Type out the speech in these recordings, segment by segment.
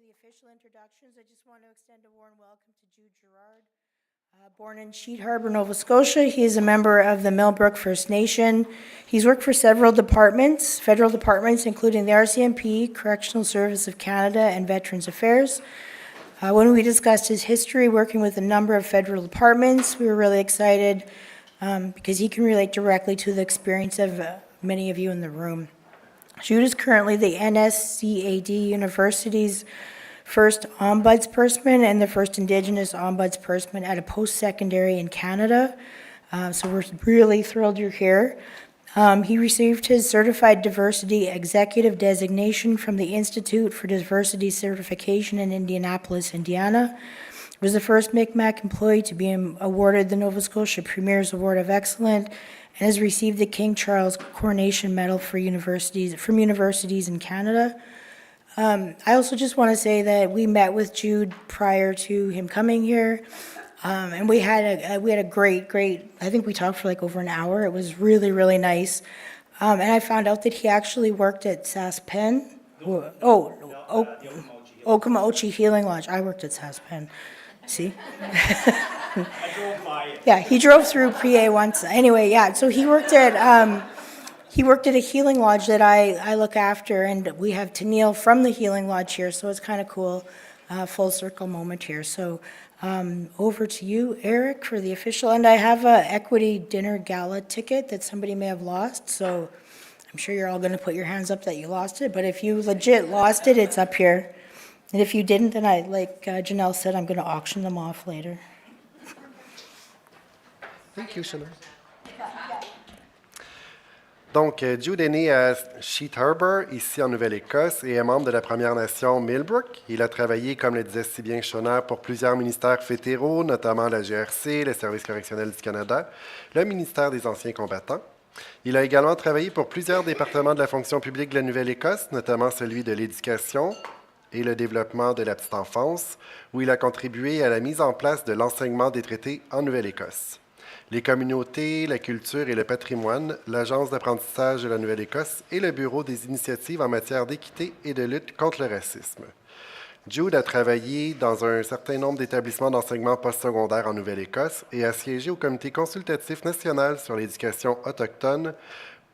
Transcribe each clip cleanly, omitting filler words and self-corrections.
the official introductions, I just want to extend a warm welcome to Jude Gerrard. Born in Sheet Harbour, Nova Scotia, he is a member of the Millbrook First Nation. He's worked for several departments, federal departments, including the RCMP, Correctional Service of Canada, and Veterans Affairs. When we discussed his history working with a number of federal departments, we were really excited because he can relate directly to the experience of many of you in the room. Jude is currently the NSCAD University's first ombudsperson and the first Indigenous ombudsperson at a post-secondary in Canada. So we're really thrilled you're here. He received his Certified Diversity Executive designation from the Institute for Diversity Certification in Indianapolis, Indiana. He was the first Micmac employee to be awarded the Nova Scotia Premier's Award of Excellence and has received the King Charles Coronation Medal from universities in Canada. I also just want to say that we met with Jude prior to him coming here, and we had a great, I think we talked for like over an hour. It was really, really nice. And I found out that he actually worked at Saspen. Okomochi Healing Lodge. I worked at Saspen. See? I drove by it. Yeah, he drove through PA once. Anyway, yeah, so he worked at a healing lodge that I look after, and we have Tennille from the healing lodge here, so it's kind of cool, full circle moment here. So over to you, Eric, for the official. And I have a equity dinner gala ticket that somebody may have lost, so I'm sure you're all going to put your hands up that you lost it, but if you legit lost it, it's up here. And if you didn't, then like Janelle said, I'm going to auction them off later. Thank you, Chanel. Donc, Jude est né à Sheet Harbour, ici en Nouvelle-Écosse, et est membre de la Première Nation Millbrook. Il a travaillé, comme le disait si bien Shona, pour plusieurs ministères fédéraux, notamment la GRC, le Service correctionnel du Canada, le ministère des Anciens combattants. Il a également travaillé pour plusieurs départements de la fonction publique de la Nouvelle-Écosse, notamment celui de l'éducation et le développement de la petite enfance, où il a contribué à la mise en place de l'enseignement des traités en Nouvelle-Écosse. Les communautés, la culture et le patrimoine, l'Agence d'apprentissage de la Nouvelle-Écosse et le Bureau des initiatives en matière d'équité et de lutte contre le racisme. Jude a travaillé dans un certain nombre d'établissements d'enseignement postsecondaire en Nouvelle-Écosse et a siégé au Comité consultatif national sur l'éducation autochtone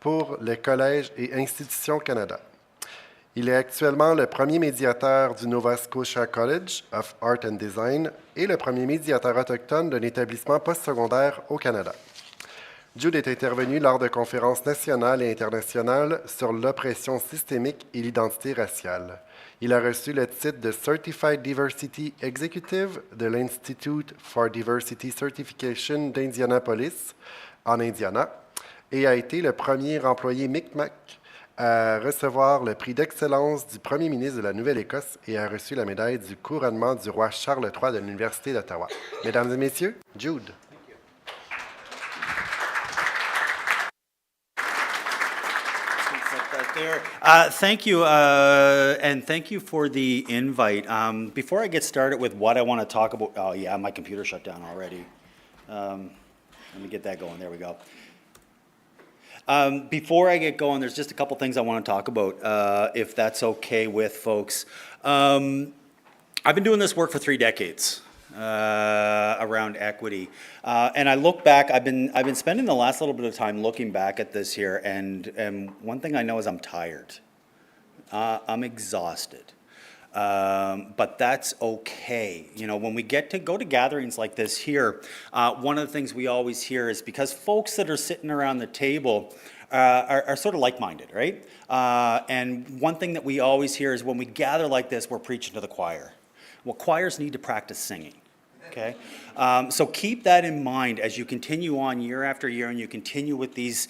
pour les collèges et institutions Canada. Il est actuellement le premier médiateur du Nova Scotia College of Art and Design et le premier médiateur autochtone d'un établissement postsecondaire au Canada. Jude est intervenu lors de conférences nationales et internationales sur l'oppression systémique et l'identité raciale. Il a reçu le titre de Certified Diversity Executive de l'Institute for Diversity Certification d'Indianapolis, en Indiana, et a été le premier employé Micmac à recevoir le prix d'excellence du premier ministre de la Nouvelle-Écosse et a reçu la médaille du couronnement du roi Charles III de l'Université d'Ottawa. Mesdames et messieurs, Jude. Thank you, and thank you for the invite. Before I get started with what I want to talk about, oh yeah, my computer shut down already. Let me get that going, there we go. Before I get going, there's just a couple things I want to talk about, if that's okay with folks. I've been doing this work for 3 decades around equity, and I look back. I've been spending the last little bit of time looking back at this here, and one thing I know is I'm tired. I'm exhausted. But that's okay. You know, when we get to go to gatherings like this here, one of the things we always hear is because folks that are sitting around the table are sort of like-minded, right? And one thing that we always hear is when we gather like this, we're preaching to the choir. Well, choirs need to practice singing. Okay, so keep that in mind as you continue on year after year and you continue with these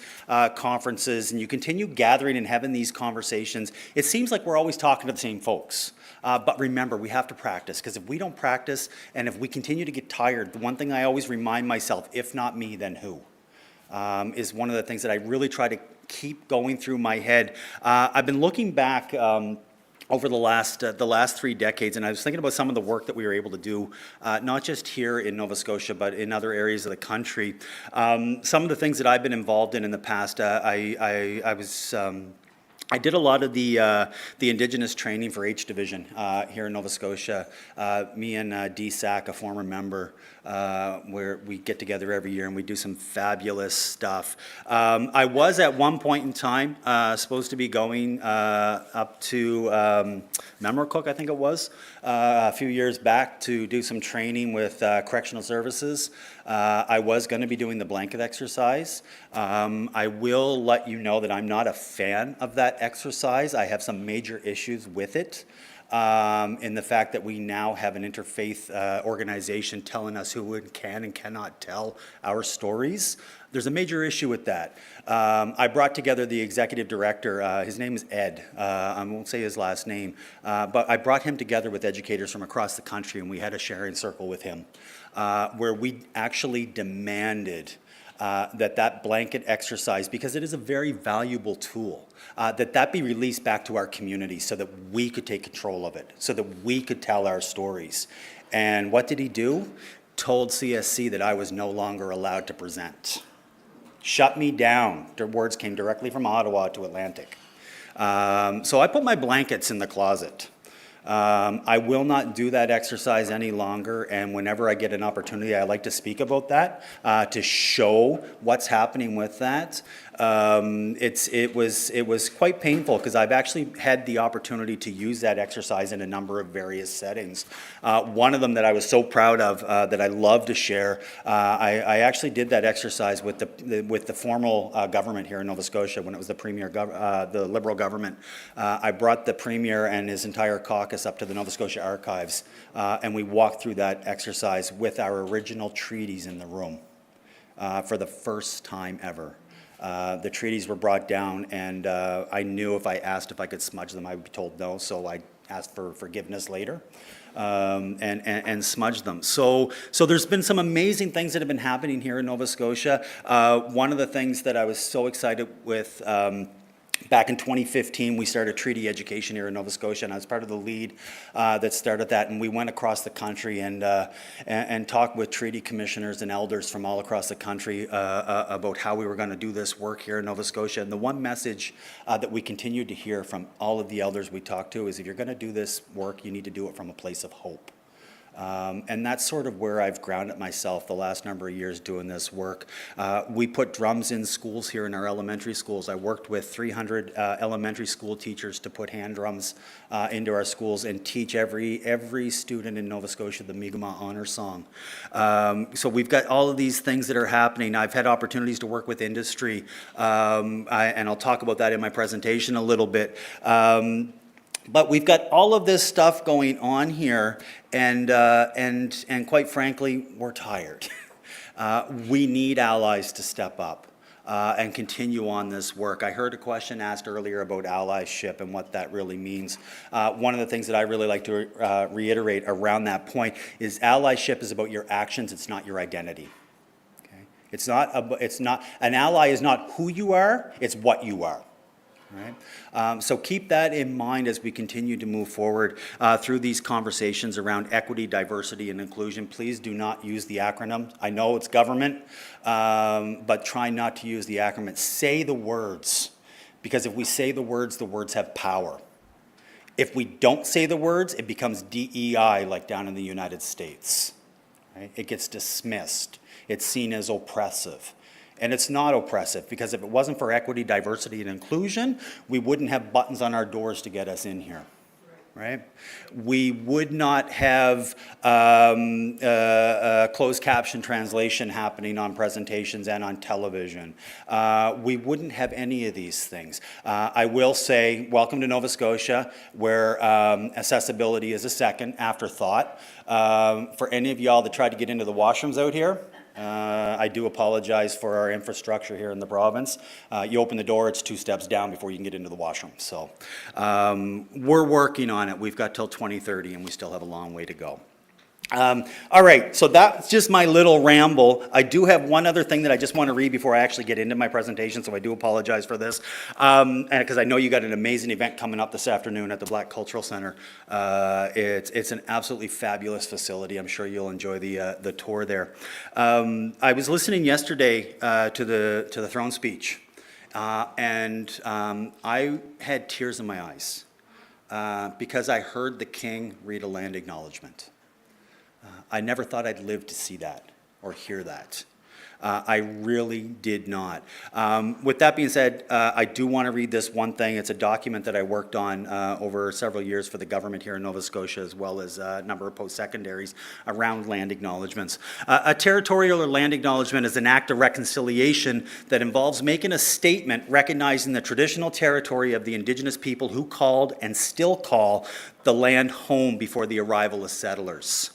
conferences and you continue gathering and having these conversations. It seems like we're always talking to the same folks. But remember, we have to practice, because if we don't practice and if we continue to get tired, the one thing I always remind myself, if not me, then who? Is one of the things that I really try to keep going through my head. I've been looking back over the last 3 decades, and I was thinking about some of the work that we were able to do, not just here in Nova Scotia, but in other areas of the country. Some of the things that I've been involved in the past, I was I did a lot of the Indigenous training for H Division here in Nova Scotia. Me and DSAC, a former member, where we get together every year and we do some fabulous stuff. I was at one point in time supposed to be going up to Memricook, I think it was, a few years back to do some training with Correctional Services. I was going to be doing the blanket exercise. I will let you know that I'm not a fan of that exercise. I have some major issues with it. In the fact that we now have an interfaith organization telling us who can and cannot tell our stories. There's a major issue with that. I brought together the executive director. His name is Ed. I won't say his last name, but I brought him together with educators from across the country, and we had a sharing circle with him, where we actually demanded that blanket exercise, because it is a very valuable tool, that be released back to our community so that we could take control of it, so that we could tell our stories. And what did he do? Told CSC that I was no longer allowed to present. Shut me down. The words came directly from Ottawa to Atlantic. So I put my blankets in the closet. I will not do that exercise any longer, and whenever I get an opportunity, I like to speak about that, to show what's happening with that. It was quite painful, because I've actually had the opportunity to use that exercise in a number of various settings. One of them that I was so proud of, that I love to share, I actually did that exercise with the formal government here in Nova Scotia when it was the Premier, the Liberal government. I brought the Premier and his entire caucus up to the Nova Scotia Archives, and we walked through that exercise with our original treaties in the room for the first time ever. The treaties were brought down, and I knew if I asked if I could smudge them, I would be told no, so I asked for forgiveness later, and smudge them. So there's been some amazing things that have been happening here in Nova Scotia. One of the things that I was so excited with, back in 2015, we started treaty education here in Nova Scotia, and I was part of the lead that started that. And we went across the country and talked with treaty commissioners and elders from all across the country about how we were going to do this work here in Nova Scotia. And the one message that we continued to hear from all of the elders we talked to is, if you're going to do this work, you need to do it from a place of hope. And that's sort of where I've grounded myself the last number of years doing this work. We put drums in schools here in our elementary schools. I worked with 300 elementary school teachers to put hand drums into our schools and teach every student in Nova Scotia the Mi'kmaq Honor Song. So we've got all of these things that are happening. I've had opportunities to work with industry, and I'll talk about that in my presentation a little bit. But we've got all of this stuff going on here, and quite frankly, we're tired. We need allies to step up and continue on this work. I heard a question asked earlier about allyship and what that really means. One of the things that I really like to reiterate around that point is allyship is about your actions, it's not your identity. Okay? It's not an ally is not who you are, it's what you are. Right? So keep that in mind as we continue to move forward through these conversations around equity, diversity, and inclusion. Please do not use the acronym. I know it's government, but try not to use the acronym. Say the words, because if we say the words have power. If we don't say the words, it becomes DEI, like down in the United States. Right? It gets dismissed. It's seen as oppressive. And it's not oppressive, because if it wasn't for equity, diversity, and inclusion, we wouldn't have buttons on our doors to get us in here, right? We would not have closed caption translation happening on presentations and on television. We wouldn't have any of these things. I will say, welcome to Nova Scotia, where accessibility is a second afterthought. For any of y'all that tried to get into the washrooms out here, I do apologize for our infrastructure here in the province. You open the door, it's 2 steps down before you can get into the washroom. So we're working on it. We've got till 2030, and we still have a long way to go. All right, so that's just my little ramble. I do have one other thing that I just want to read before I actually get into my presentation, so I do apologize for this. And because I know you got an amazing event coming up this afternoon at the Black Cultural Center. It's an absolutely fabulous facility. I'm sure you'll enjoy the tour there. I was listening yesterday to the throne speech. I had tears in my eyes because I heard the king read a land acknowledgement. I never thought I'd live to see that or hear that. I really did not. With that being said, I do want to read this one thing. It's a document that I worked on over several years for the government here in Nova Scotia, as well as a number of post-secondaries around land acknowledgements. A territorial or land acknowledgement is an act of reconciliation that involves making a statement recognizing the traditional territory of the Indigenous people who called and still call the land home before the arrival of settlers.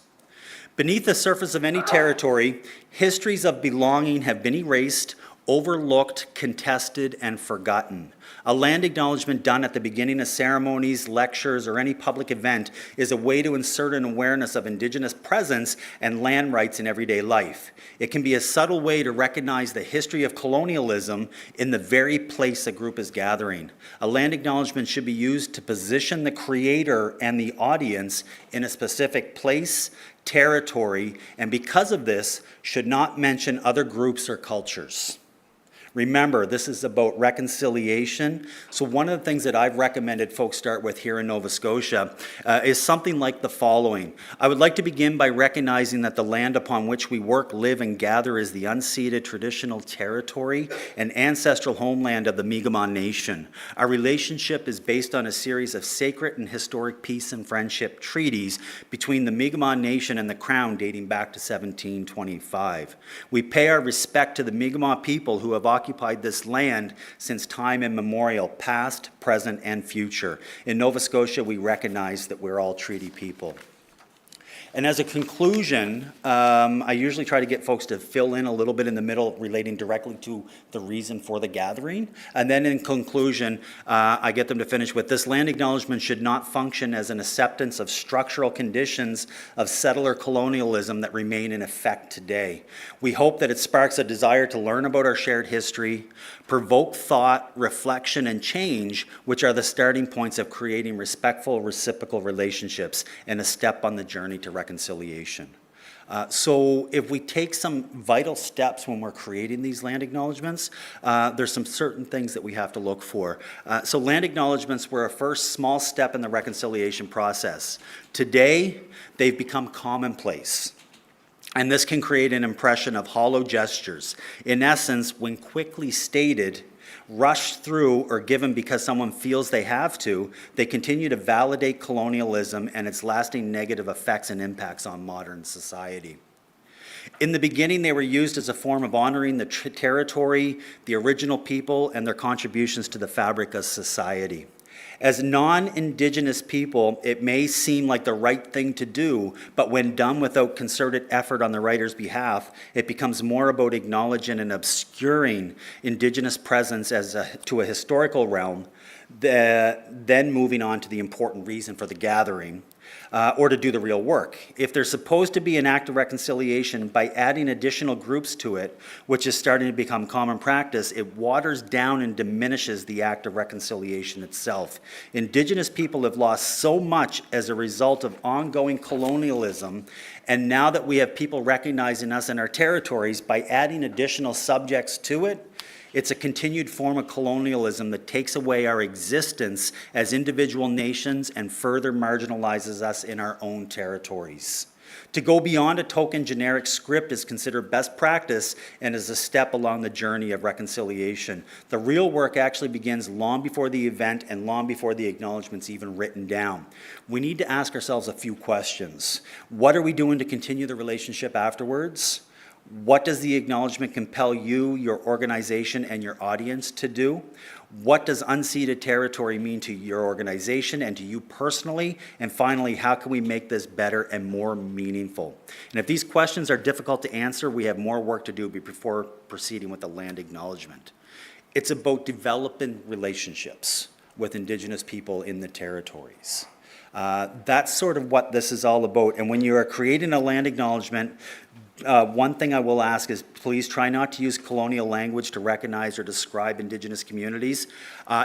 Beneath the surface of any territory, histories of belonging have been erased, overlooked, contested, and forgotten. A land acknowledgement done at the beginning of ceremonies, lectures, or any public event is a way to insert an awareness of Indigenous presence and land rights in everyday life. It can be a subtle way to recognize the history of colonialism in the very place a group is gathering. A land acknowledgement should be used to position the creator and the audience in a specific place, territory, and because of this, should not mention other groups or cultures. Remember, this is about reconciliation. So one of the things that I've recommended folks start with here in Nova Scotia is something like the following. I would like to begin by recognizing that the land upon which we work, live, and gather is the unceded traditional territory and ancestral homeland of the Mi'kmaq Nation. Our relationship is based on a series of sacred and historic peace and friendship treaties between the Mi'kmaq Nation and the Crown dating back to 1725. We pay our respect to the Mi'kmaq people who have occupied this land since time immemorial, past, present, and future. In Nova Scotia, we recognize that we're all treaty people. And as a conclusion, I usually try to get folks to fill in a little bit in the middle relating directly to the reason for the gathering. And then in conclusion, I get them to finish with, this land acknowledgement should not function as an acceptance of structural conditions of settler colonialism that remain in effect today. We hope that it sparks a desire to learn about our shared history, provoke thought, reflection, and change, which are the starting points of creating respectful, reciprocal relationships and a step on the journey to reconciliation. So if we take some vital steps when we're creating these land acknowledgements, there's some certain things that we have to look for. So land acknowledgements were a first small step in the reconciliation process. Today, they've become commonplace. And this can create an impression of hollow gestures. In essence, when quickly stated, rushed through, or given because someone feels they have to, they continue to validate colonialism and its lasting negative effects and impacts on modern society. In the beginning, they were used as a form of honoring the territory, the original people, and their contributions to the fabric of society. As non-Indigenous people, it may seem like the right thing to do, but when done without concerted effort on the writer's behalf, it becomes more about acknowledging and obscuring Indigenous presence to a historical realm, then moving on to the important reason for the gathering, or to do the real work. If there's supposed to be an act of reconciliation, by adding additional groups to it, which is starting to become common practice, it waters down and diminishes the act of reconciliation itself. Indigenous people have lost so much as a result of ongoing colonialism, and now that we have people recognizing us in our territories, by adding additional subjects to it, it's a continued form of colonialism that takes away our existence as individual nations and further marginalizes us in our own territories. To go beyond a token generic script is considered best practice and is a step along the journey of reconciliation. The real work actually begins long before the event and long before the acknowledgement's even written down. We need to ask ourselves a few questions. What are we doing to continue the relationship afterwards? What does the acknowledgement compel you, your organization, and your audience to do? What does unceded territory mean to your organization and to you personally? And finally, how can we make this better and more meaningful? And if these questions are difficult to answer, we have more work to do before proceeding with the land acknowledgement. It's about developing relationships with Indigenous people in the territories. That's sort of what this is all about. And when you are creating a land acknowledgement, one thing I will ask is please try not to use colonial language to recognize or describe Indigenous communities.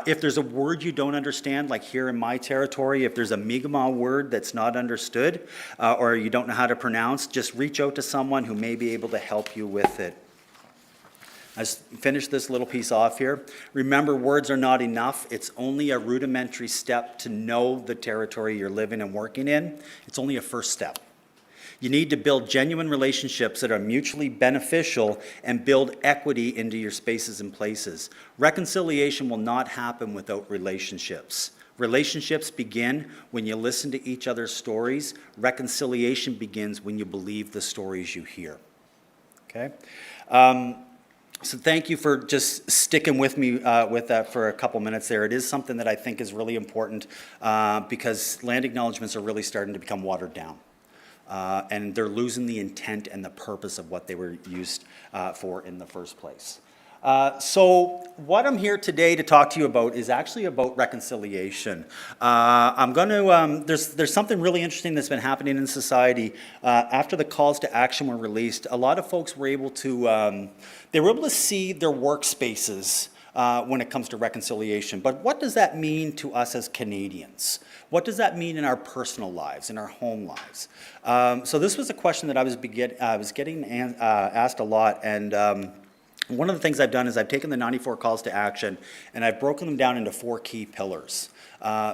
If there's a word you don't understand, like here in my territory, if there's a Mi'kmaq word that's not understood or you don't know how to pronounce, just reach out to someone who may be able to help you with it. I just finished this little piece off here. Remember, words are not enough. It's only a rudimentary step to know the territory you're living and working in. It's only a first step. You need to build genuine relationships that are mutually beneficial and build equity into your spaces and places. Reconciliation will not happen without relationships. Relationships begin when you listen to each other's stories. Reconciliation begins when you believe the stories you hear. Okay? So thank you for just sticking with me with that for a couple minutes there. It is something that I think is really important because land acknowledgements are really starting to become watered down. And they're losing the intent and the purpose of what they were used for in the first place. So what I'm here today to talk to you about is actually about reconciliation. I'm going to, there's something really interesting that's been happening in society. After the calls to action were released, a lot of folks were able to, they were able to see their workspaces when it comes to reconciliation. But what does that mean to us as Canadians? What does that mean in our personal lives, in our home lives? So this was a question that I was getting asked a lot, and one of the things I've done is I've taken the 94 calls to action and I've broken them down into 4 key pillars.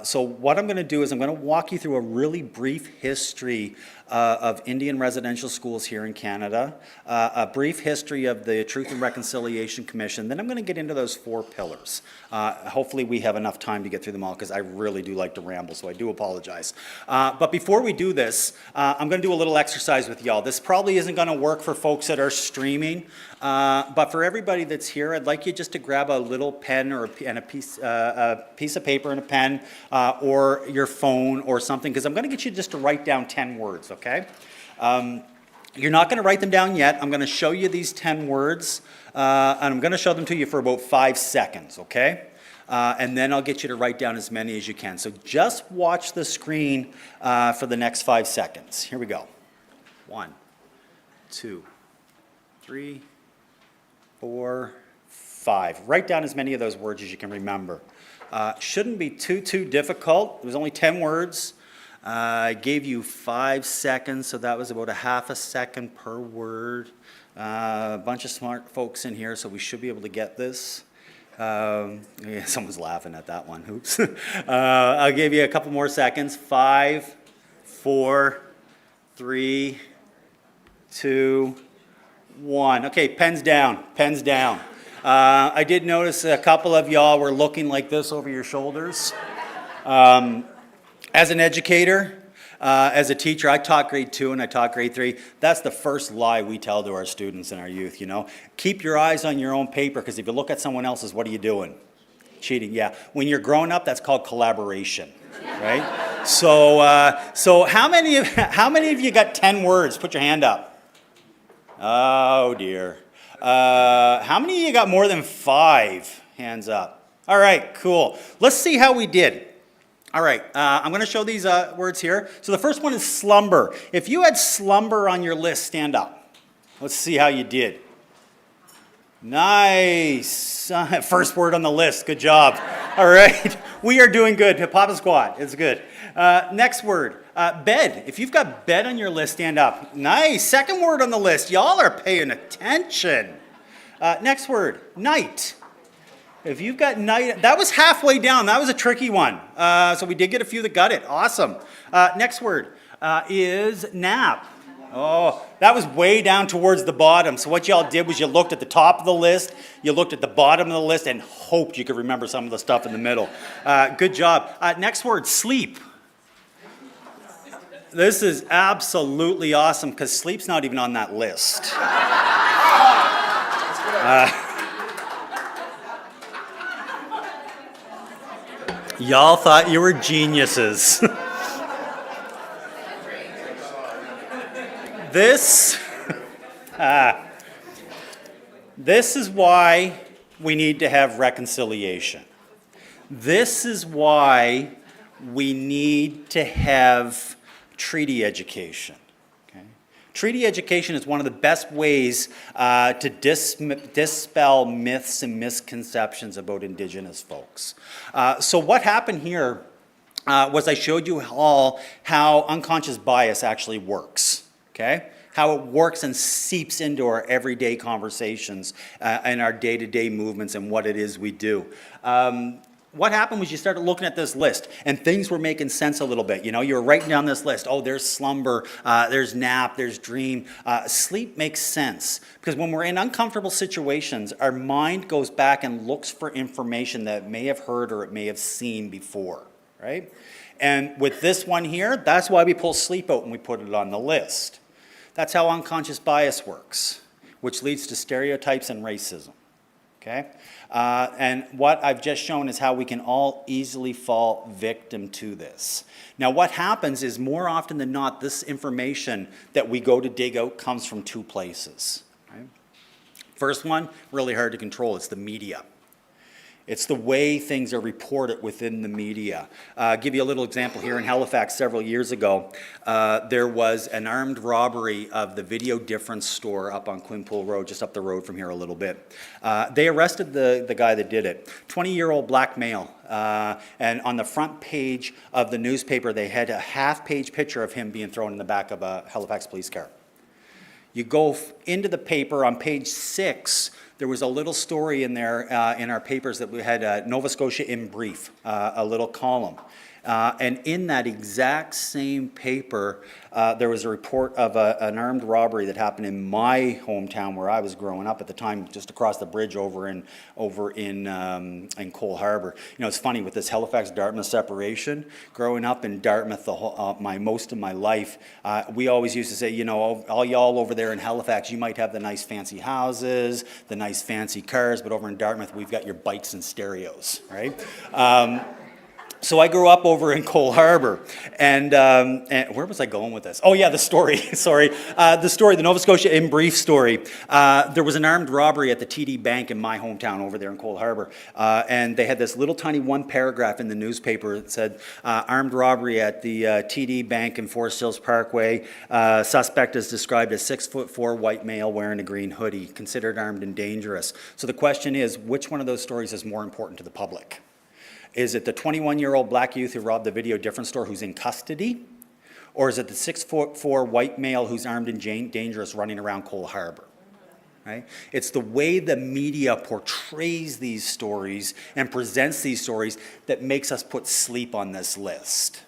So what I'm going to do is I'm going to walk you through a really brief history of Indian residential schools here in Canada, a brief history of the Truth and Reconciliation Commission, then I'm going to get into those 4 pillars. Hopefully we have enough time to get through them all because I really do like to ramble, so I do apologize. But before we do this, I'm going to do a little exercise with y'all. This probably isn't going to work for folks that are streaming, but for everybody that's here, I'd like you just to grab a little pen or a piece of paper and a pen, or your phone or something, because I'm going to get you just to write down 10 words, okay? You're not going to write them down yet. I'm going to show you these 10 words, and I'm going to show them to you for about 5 seconds, okay? And then I'll get you to write down as many as you can. So just watch the screen for the next 5 seconds. Here we go. 1, 2, 3, 4, 5. Write down as many of those words as you can remember. Shouldn't be too difficult. It was only 10 words. I gave you 5 seconds, so that was about a half a second per word. A bunch of smart folks in here, so we should be able to get this. Yeah, someone's laughing at that one. Oops. I'll give you a couple more seconds. 5, 4, 3, 2, 1. Okay, pens down. Pens down. I did notice a couple of y'all were looking like this over your shoulders. As an educator, as a teacher, I taught grade 2 and I taught grade 3. That's the first lie we tell to our students and our youth, you know. Keep your eyes on your own paper, because if you look at someone else's, what are you doing? Cheating, yeah. When you're growing up, that's called collaboration, right? So how many of you got 10 words? Put your hand up. Oh, dear. How many of you got more than 5? Hands up. All right, cool. Let's see how we did. All right, I'm going to show these words here. So the first one is slumber. If you had slumber on your list, stand up. Let's see how you did. Nice. First word on the list. Good job. All right. We are doing good. Papa Squad. It's good. Next word. Bed. If you've got bed on your list, stand up. Nice. Second word on the list. Y'all are paying attention. Next word. Night. If you've got night, that was halfway down. That was a tricky one. So we did get a few that got it. Awesome. Next word is nap. Oh, that was way down towards the bottom. So what y'all did was you looked at the top of the list, you looked at the bottom of the list, and hoped you could remember some of the stuff in the middle. Good job. Next word, sleep. This is absolutely awesome because sleep's not even on that list. Y'all thought you were geniuses. This is why we need to have reconciliation. This is why we need to have treaty education. Okay? Treaty education is one of the best ways to dispel myths and misconceptions about Indigenous folks. So what happened here was I showed you all how unconscious bias actually works. Okay? how it works and seeps into our everyday conversations and our day-to-day movements and what it is we do. What happened was you started looking at this list and things were making sense a little bit. You know, you were writing down this list. Oh, there's slumber, there's nap, there's dream. Sleep makes sense because when we're in uncomfortable situations, our mind goes back and looks for information that it may have heard or it may have seen before, right? And with this one here, that's why we pull sleep out and we put it on the list. That's how unconscious bias works, which leads to stereotypes and racism, okay? And what I've just shown is how we can all easily fall victim to this. Now, what happens is more often than not, this information that we go to dig out comes from two places, right? First one, really hard to control, it's the media. It's the way things are reported within the media. I'll give you a little example here in Halifax several years ago. There was an armed robbery of the Video Difference store up on Quinpool Road, just up the road from here a little bit. They arrested the guy that did it, 20-year-old black male. And on the front page of the newspaper, they had a half-page picture of him being thrown in the back of a Halifax police car. You go into the paper on page 6, there was a little story in there in our papers that we had Nova Scotia in brief, a little column. And in that exact same paper, there was a report of an armed robbery that happened in my hometown where I was growing up at the time, just across the bridge over in Cole Harbour. You know, it's funny with this Halifax-Dartmouth separation. Growing up in Dartmouth most of my life, we always used to say, you know, all y'all over there in Halifax, you might have the nice fancy houses, the nice fancy cars, but over in Dartmouth, we've got your bikes and stereos, right? So I grew up over in Cole Harbour, and where was I going with this? Oh yeah, the story, sorry. The Nova Scotia in brief story. There was an armed robbery at the TD Bank in my hometown over there in Cole Harbour, and they had this little tiny one paragraph in the newspaper that said, armed robbery at the TD Bank in Forest Hills Parkway. Suspect is described as 6'4" white male wearing a green hoodie, considered armed and dangerous. So the question is, which one of those stories is more important to the public? Is it the 21-year-old black youth who robbed the Video Difference store who's in custody? Or is it the 6'4" white male who's armed and dangerous running around Cole Harbour? Right? It's the way the media portrays these stories and presents these stories that makes us put sleep on this list.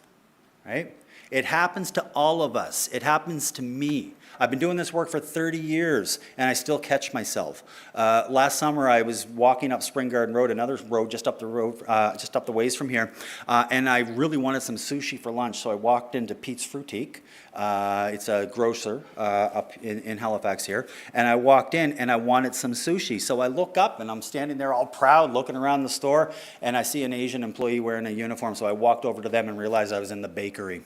Right? It happens to all of us. It happens to me. I've been doing this work for 30 years, and I still catch myself. Last summer, I was walking up Spring Garden Road, another road just up the road, just up the ways from here, and I really wanted some sushi for lunch, so I walked into Pete's Fruitique. It's a grocer up in Halifax here, and I walked in, and I wanted some sushi. So I look up, and I'm standing there all proud, looking around the store, and I see an Asian employee wearing a uniform, so I walked over to them and realized I was in the bakery.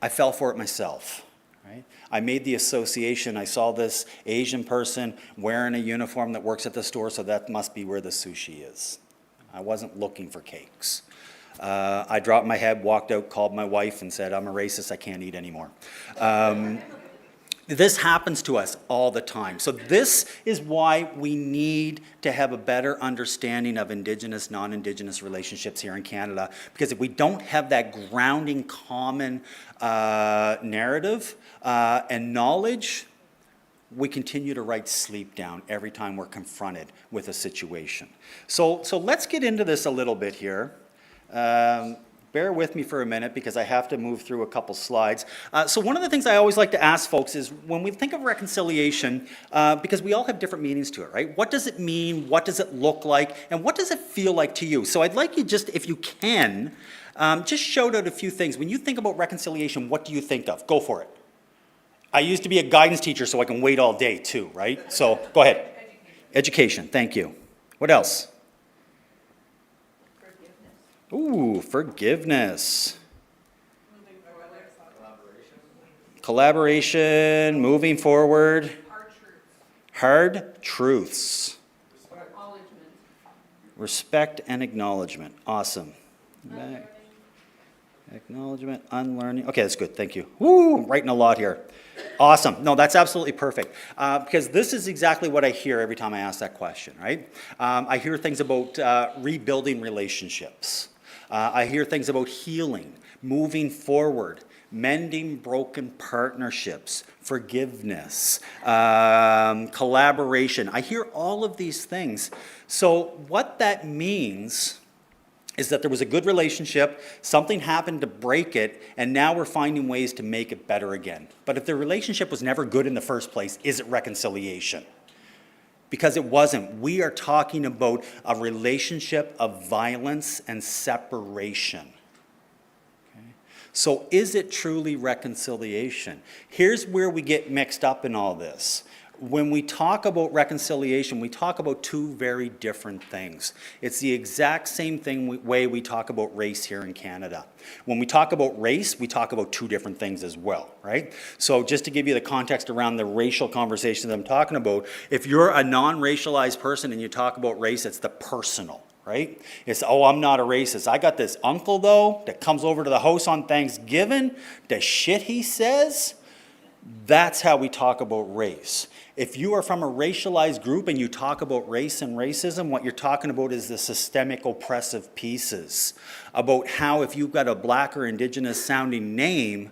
I fell for it myself. Right? I made the association. I saw this Asian person wearing a uniform that works at the store, so that must be where the sushi is. I wasn't looking for cakes. I dropped my head, walked out, called my wife, and said, I'm a racist, I can't eat anymore. This happens to us all the time. So this is why we need to have a better understanding of Indigenous, non-Indigenous relationships here in Canada. Because if we don't have that grounding common narrative and knowledge, we continue to write sleep down every time we're confronted with a situation. So let's get into this a little bit here. Bear with me for a minute because I have to move through a couple slides. So one of the things I always like to ask folks is when we think of reconciliation, because we all have different meanings to it, right? What does it mean? What does it look like? And what does it feel like to you? So I'd like you just, if you can, just shout out a few things. When you think about reconciliation, what do you think of? Go for it. I used to be a guidance teacher, so I can wait all day too, right? So go ahead. Education, thank you. What else? Ooh, forgiveness. Collaboration, moving forward. Hard truths. Respect and acknowledgement. Awesome. Acknowledgement, unlearning. Okay, that's good. Thank you. Woo, I'm writing a lot here. Awesome. No, that's absolutely perfect. Because this is exactly what I hear every time I ask that question, right? I hear things about rebuilding relationships. I hear things about healing, moving forward, mending broken partnerships, forgiveness, collaboration. I hear all of these things. So what that means is that there was a good relationship, something happened to break it, and now we're finding ways to make it better again. But if the relationship was never good in the first place, is it reconciliation? Because it wasn't. We are talking about a relationship of violence and separation. So is it truly reconciliation? Here's where we get mixed up in all this. When we talk about reconciliation, we talk about two very different things. It's the exact same way we talk about race here in Canada. When we talk about race, we talk about two different things as well, right? So just to give you the context around the racial conversation that I'm talking about, if you're a non-racialized person and you talk about race, it's the personal. Right? It's, oh, I'm not a racist. I got this uncle, though, that comes over to the house on Thanksgiving. The shit he says, that's how we talk about race. If you are from a racialized group and you talk about race and racism, what you're talking about is the systemic oppressive pieces. About how if you've got a black or indigenous sounding name,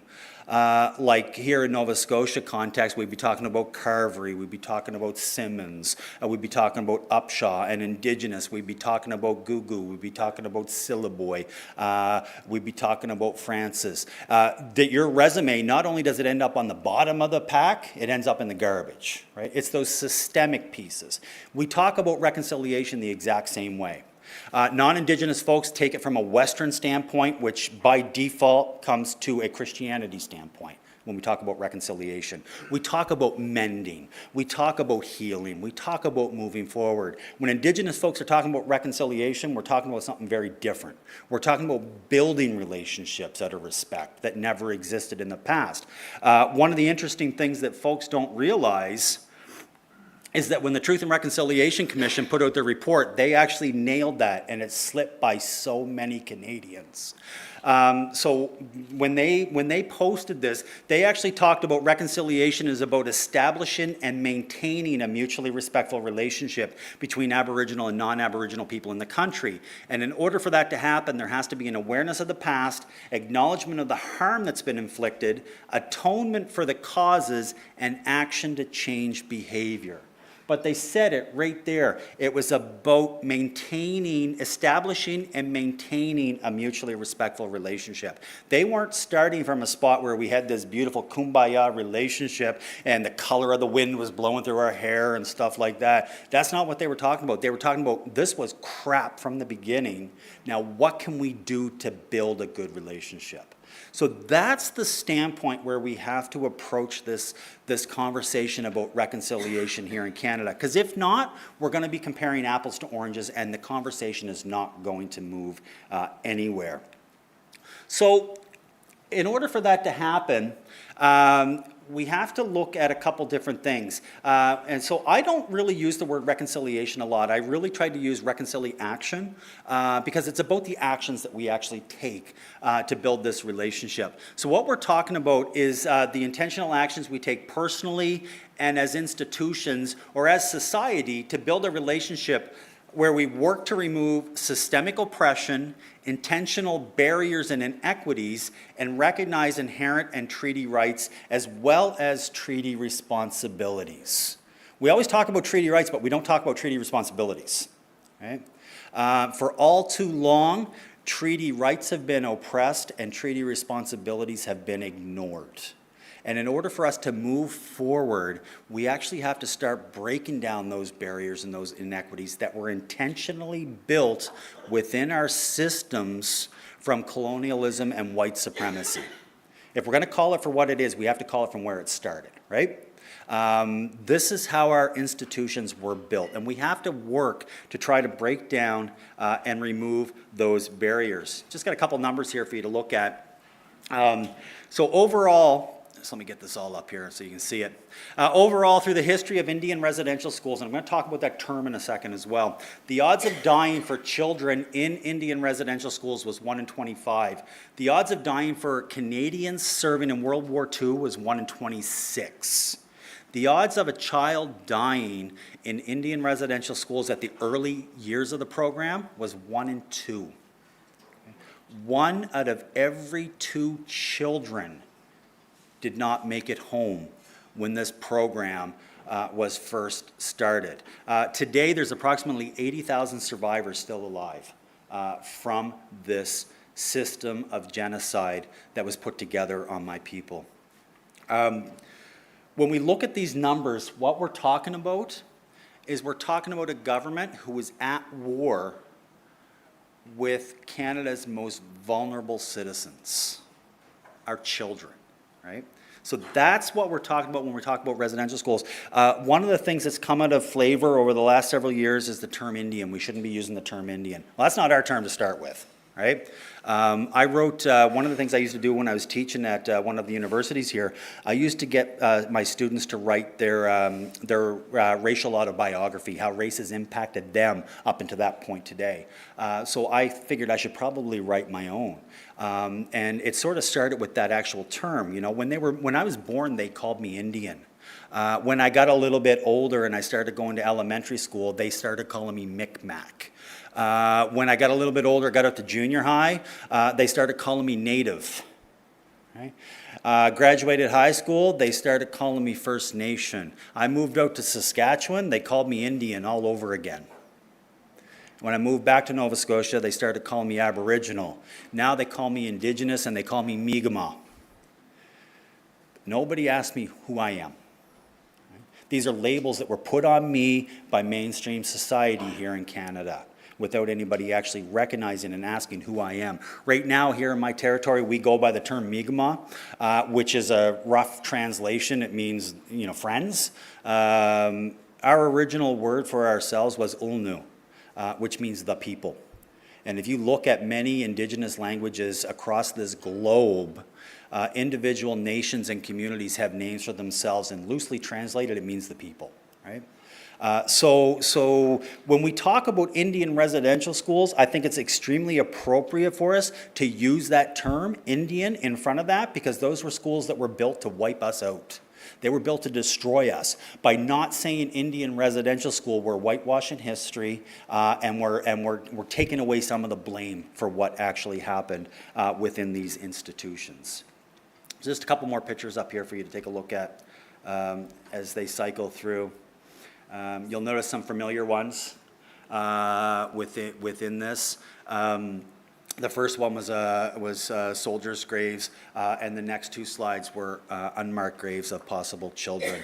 like here in Nova Scotia context, we'd be talking about Carvery, we'd be talking about Simmons, we'd be talking about Upshaw, and Indigenous, we'd be talking about Gugu, we'd be talking about Sillaboy, we'd be talking about Francis. That your resume, not only does it end up on the bottom of the pack, it ends up in the garbage, right? It's those systemic pieces. We talk about reconciliation the exact same way. Non-Indigenous folks take it from a Western standpoint, which by default comes to a Christianity standpoint when we talk about reconciliation. We talk about mending. We talk about healing. We talk about moving forward. When Indigenous folks are talking about reconciliation, we're talking about something very different. We're talking about building relationships out of respect that never existed in the past. One of the interesting things that folks don't realize is that when the Truth and Reconciliation Commission put out their report, they actually nailed that, and it slipped by so many Canadians. So when they posted this, they actually talked about reconciliation is about establishing and maintaining a mutually respectful relationship between Aboriginal and non-Aboriginal people in the country. And in order for that to happen, there has to be an awareness of the past, acknowledgement of the harm that's been inflicted, atonement for the causes, and action to change behavior. But they said it right there. It was about establishing and maintaining a mutually respectful relationship. They weren't starting from a spot where we had this beautiful kumbaya relationship and the color of the wind was blowing through our hair and stuff like that. That's not what they were talking about. They were talking about this was crap from the beginning. Now, what can we do to build a good relationship? So that's the standpoint where we have to approach this conversation about reconciliation here in Canada. Because if not, we're going to be comparing apples to oranges, and the conversation is not going to move anywhere. So in order for that to happen, we have to look at a couple different things. And so I don't really use the word reconciliation a lot. I really try to use reconciliation because it's about the actions that we actually take to build this relationship. So what we're talking about is the intentional actions we take personally and as institutions or as society to build a relationship where we work to remove systemic oppression, intentional barriers and inequities, and recognize inherent and treaty rights as well as treaty responsibilities. We always talk about treaty rights, but we don't talk about treaty responsibilities. Right? For all too long, treaty rights have been oppressed and treaty responsibilities have been ignored. And in order for us to move forward, we actually have to start breaking down those barriers and those inequities that were intentionally built within our systems from colonialism and white supremacy. If we're going to call it for what it is, we have to call it from where it started, right? This is how our institutions were built, and we have to work to try to break down and remove those barriers. Just got a couple numbers here for you to look at. So overall, so let me get this all up here so you can see it. Overall, through the history of Indian residential schools, and I'm going to talk about that term in a second as well, the odds of dying for children in Indian residential schools was 1 in 25. The odds of dying for Canadians serving in World War II was 1 in 26. The odds of a child dying in Indian residential schools at the early years of the program was 1 in 2. 1 out of every 2 children did not make it home when this program was first started. Today, there's approximately 80,000 survivors still alive from this system of genocide that was put together on my people. When we look at these numbers, what we're talking about is we're talking about a government who is at war with Canada's most vulnerable citizens, our children, right? So that's what we're talking about when we talk about residential schools. One of the things that's come out of flavor over the last several years is the term Indian. We shouldn't be using the term Indian. Well, that's not our term to start with, right? I wrote, one of the things I used to do when I was teaching at one of the universities here, I used to get my students to write their racial autobiography, how race has impacted them up until that point today. So I figured I should probably write my own. And it sort of started with that actual term. You know, when I was born, they called me Indian. When I got a little bit older and I started going to elementary school, they started calling me Micmac. When I got a little bit older, got up to junior high, they started calling me Native. Right? Graduated high school, they started calling me First Nation. I moved out to Saskatchewan, they called me Indian all over again. When I moved back to Nova Scotia, they started calling me Aboriginal. Now they call me Indigenous and they call me Mi'kmaq. Nobody asked me who I am. These are labels that were put on me by mainstream society here in Canada without anybody actually recognizing and asking who I am. Right now, here in my territory, we go by the term Mi'kmaq, which is a rough translation. It means, you know, friends. Our original word for ourselves was Ulnu, which means the people. And if you look at many Indigenous languages across this globe, individual nations and communities have names for themselves, and loosely translated, it means the people, right? So when we talk about Indian residential schools, I think it's extremely appropriate for us to use that term, Indian, in front of that, because those were schools that were built to wipe us out. They were built to destroy us. By not saying Indian residential school, we're whitewashing history, and we're taking away some of the blame for what actually happened within these institutions. Just a couple more pictures up here for you to take a look at as they cycle through. You'll notice some familiar ones within this. The first one was soldiers' graves, and the next 2 slides were unmarked graves of possible children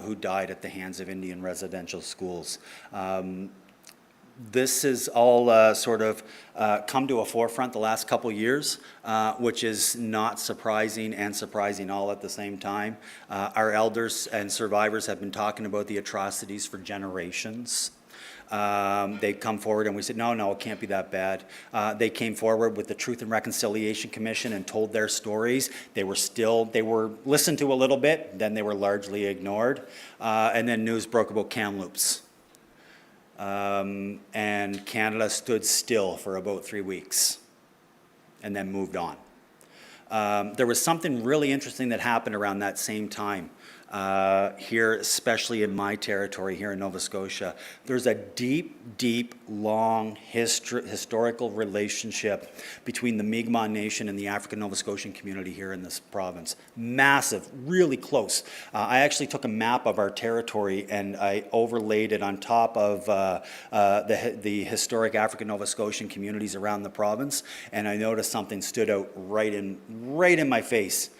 who died at the hands of Indian residential schools. This has all sort of come to a forefront the last couple years, which is not surprising and surprising all at the same time. Our elders and survivors have been talking about the atrocities for generations. They come forward and we said, no, it can't be that bad. They came forward with the Truth and Reconciliation Commission and told their stories. They were listened to a little bit, then they were largely ignored. And then news broke about Kamloops. And Canada stood still for about 3 weeks and then moved on. There was something really interesting that happened around that same time. Here, especially in my territory here in Nova Scotia, there's a deep, long historical relationship between the Mi'kmaq Nation and the African Nova Scotian community here in this province. Massive, really close. I actually took a map of our territory and I overlaid it on top of the historic African Nova Scotian communities around the province, and I noticed something stood out right in my face.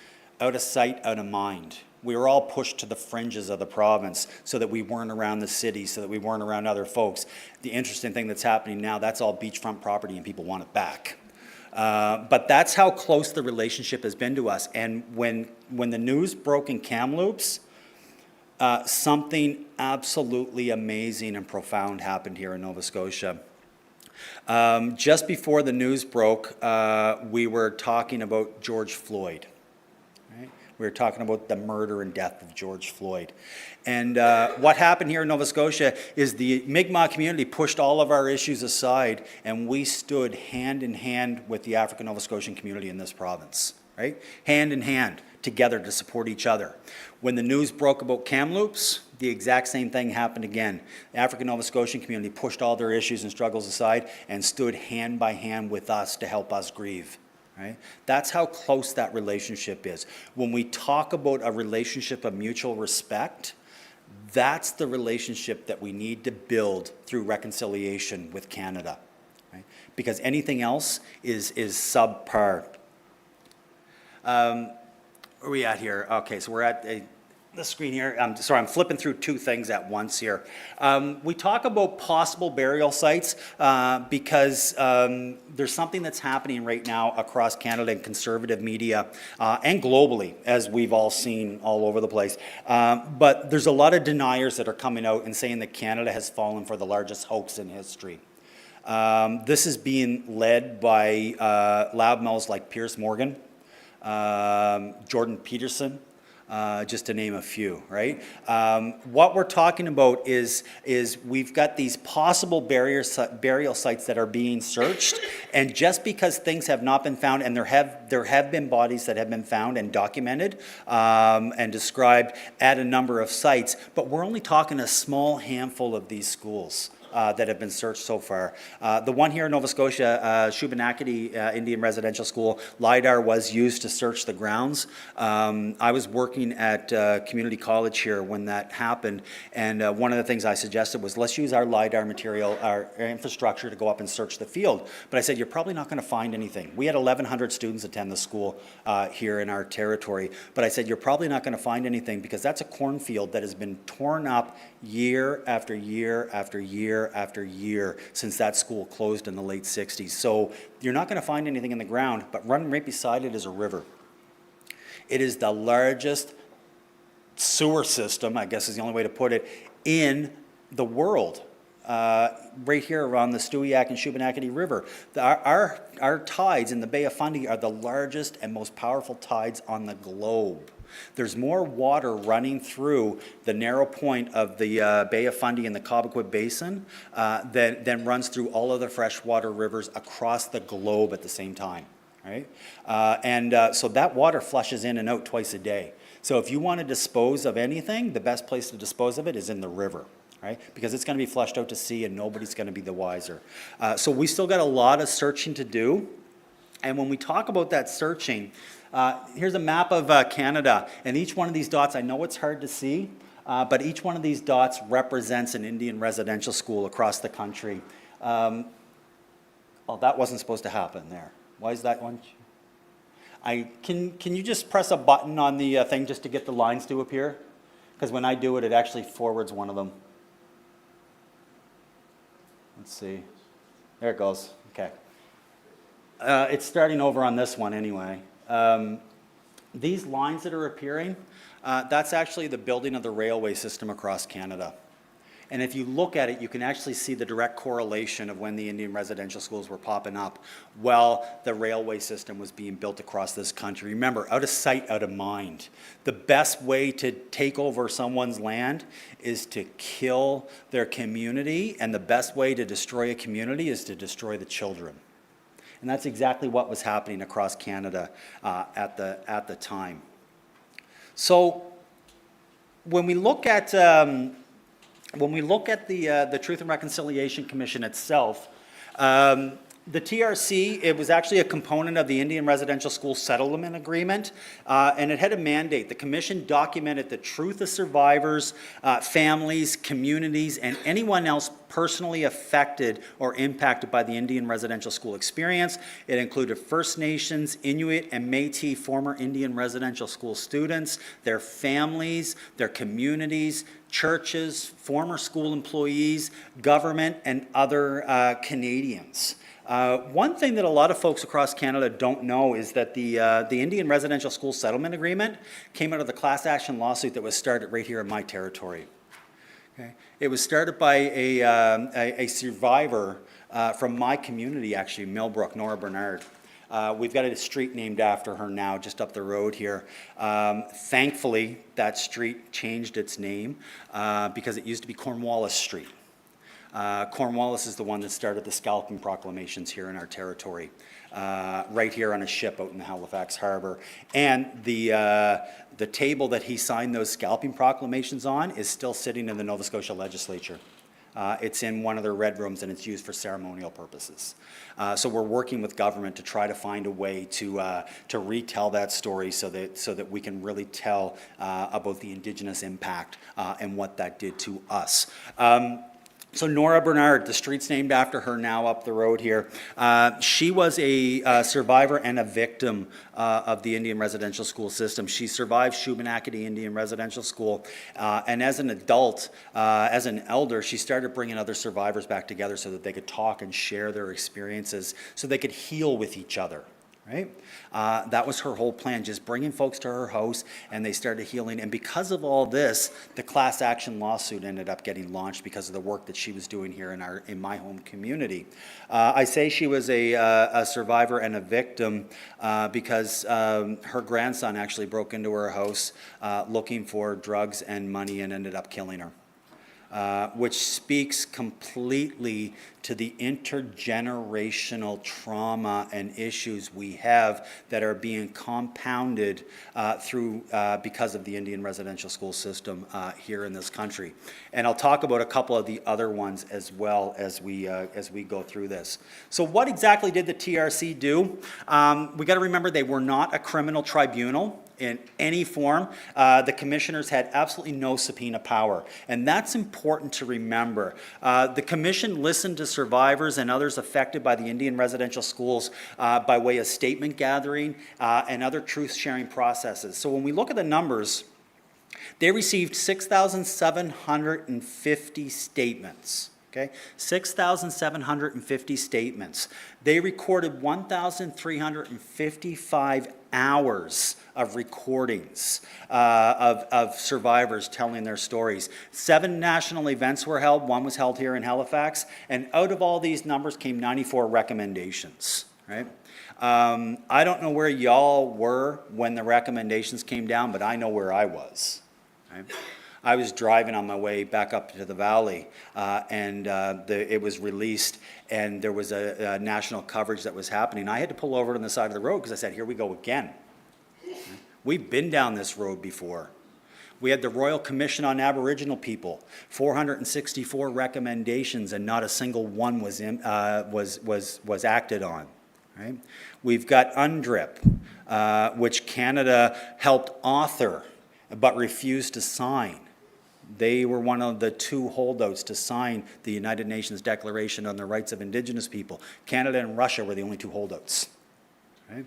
Out of sight, out of mind. We were all pushed to the fringes of the province so that we weren't around the city, so that we weren't around other folks. The interesting thing that's happening now, that's all beachfront property and people want it back. But that's how close the relationship has been to us. And when the news broke in Kamloops, something absolutely amazing and profound happened here in Nova Scotia. Just before the news broke, we were talking about George Floyd. We were talking about the murder and death of George Floyd. And what happened here in Nova Scotia is the Mi'kmaq community pushed all of our issues aside, and we stood hand in hand with the African Nova Scotian community in this province. right? Hand in hand, together to support each other. When the news broke about Kamloops, the exact same thing happened again. The African Nova Scotian community pushed all their issues and struggles aside and stood hand by hand with us to help us grieve. Right? That's how close that relationship is. When we talk about a relationship of mutual respect, that's the relationship that we need to build through reconciliation with Canada. Right? Because anything else is subpar. Where are we at here? Okay, so we're at the screen here. Sorry, I'm flipping through two things at once here. We talk about possible burial sites because there's something that's happening right now across Canada in conservative media and globally, as we've all seen all over the place. But there's a lot of deniers that are coming out and saying that Canada has fallen for the largest hoax in history. This is being led by loudmouths like Piers Morgan, Jordan Peterson, just to name a few, right? What we're talking about is we've got these possible burial sites that are being searched, and just because things have not been found, and there have been bodies that have been found and documented and described at a number of sites, but we're only talking a small handful of these schools that have been searched so far. The one here in Nova Scotia, Shubenacadie Indian Residential School, LiDAR was used to search the grounds. I was working at community college here when that happened, and one of the things I suggested was, let's use our LiDAR material, our infrastructure to go up and search the field. But I said, you're probably not going to find anything. We had 1,100 students attend the school here in our territory, but I said, you're probably not going to find anything because that's a cornfield that has been torn up year after year after year after year since that school closed in the late 60s. So you're not going to find anything in the ground, but running right beside it is a river. It is the largest sewer system, I guess is the only way to put it, in the world. Right here around the Stewiacke and Shubenacadie River. Our tides in the Bay of Fundy are the largest and most powerful tides on the globe. There's more water running through the narrow point of the Bay of Fundy and the Cobequid Basin than runs through all of the freshwater rivers across the globe at the same time, right? So that water flushes in and out twice a day. So if you want to dispose of anything, the best place to dispose of it is in the river. Right? Because it's going to be flushed out to sea and nobody's going to be the wiser. So we still got a lot of searching to do. And when we talk about that searching, here's a map of Canada. And each one of these dots, I know it's hard to see, but each one of these dots represents an Indian residential school across the country. Oh, that wasn't supposed to happen there. Why is that one? Can you just press a button on the thing just to get the lines to appear? Because when I do it, it actually forwards one of them. Let's see. There it goes. Okay. It's starting over on this one anyway. These lines that are appearing, that's actually the building of the railway system across Canada. And if you look at it, you can actually see the direct correlation of when the Indian residential schools were popping up while the railway system was being built across this country. Remember, out of sight, out of mind. The best way to take over someone's land is to kill their community, and the best way to destroy a community is to destroy the children. And that's exactly what was happening across Canada at the time. So when we look at the Truth and Reconciliation Commission itself, the TRC, it was actually a component of the Indian Residential School Settlement Agreement, and it had a mandate. The commission documented the truth of survivors, families, communities, and anyone else personally affected or impacted by the Indian residential school experience. It included First Nations, Inuit, and Métis former Indian residential school students, their families, their communities, churches, former school employees, government, and other Canadians. One thing that a lot of folks across Canada don't know is that the Indian Residential School Settlement Agreement came out of the class action lawsuit that was started right here in my territory. Okay. It was started by a survivor from my community, actually, Millbrook, Nora Bernard. We've got a street named after her now, just up the road here. Thankfully, that street changed its name because it used to be Cornwallis Street. Cornwallis is the one that started the scalping proclamations here in our territory, right here on a ship out in Halifax Harbor. And the table that he signed those scalping proclamations on is still sitting in the Nova Scotia legislature. It's in one of their red rooms, and it's used for ceremonial purposes. So we're working with government to try to find a way to retell that story so that we can really tell about the Indigenous impact and what that did to us. So Nora Bernard, the street's named after her now up the road here. She was a survivor and a victim of the Indian residential school system. She survived Shubenacadie Indian Residential School, and as an adult, as an elder, she started bringing other survivors back together so that they could talk and share their experiences, so they could heal with each other. Right? That was her whole plan, just bringing folks to her house, and they started healing. And because of all this, the class action lawsuit ended up getting launched because of the work that she was doing here in my home community. I say she was a survivor and a victim because her grandson actually broke into her house looking for drugs and money and ended up killing her. Which speaks completely to the intergenerational trauma and issues we have that are being compounded because of the Indian residential school system here in this country. And I'll talk about a couple of the other ones as well as we go through this. So what exactly did the TRC do? We got to remember they were not a criminal tribunal in any form. The commissioners had absolutely no subpoena power, and that's important to remember. The commission listened to survivors and others affected by the Indian residential schools by way of statement gathering and other truth-sharing processes. So when we look at the numbers, they received 6,750 statements. Okay, 6,750 statements. They recorded 1,355 hours of recordings of survivors telling their stories. 7 national events were held. 1 was held here in Halifax. And out of all these numbers came 94 recommendations. Right? I don't know where y'all were when the recommendations came down, but I know where I was. Right? I was driving on my way back up to the valley, and it was released, and there was a national coverage that was happening. I had to pull over on the side of the road because I said, here we go again. We've been down this road before. We had the Royal Commission on Aboriginal People, 464 recommendations, and not a single one was acted on. Right? We've got UNDRIP, which Canada helped author but refused to sign. They were one of the 2 holdouts to sign the United Nations Declaration on the Rights of Indigenous People. Canada and Russia were the only 2 holdouts. Right?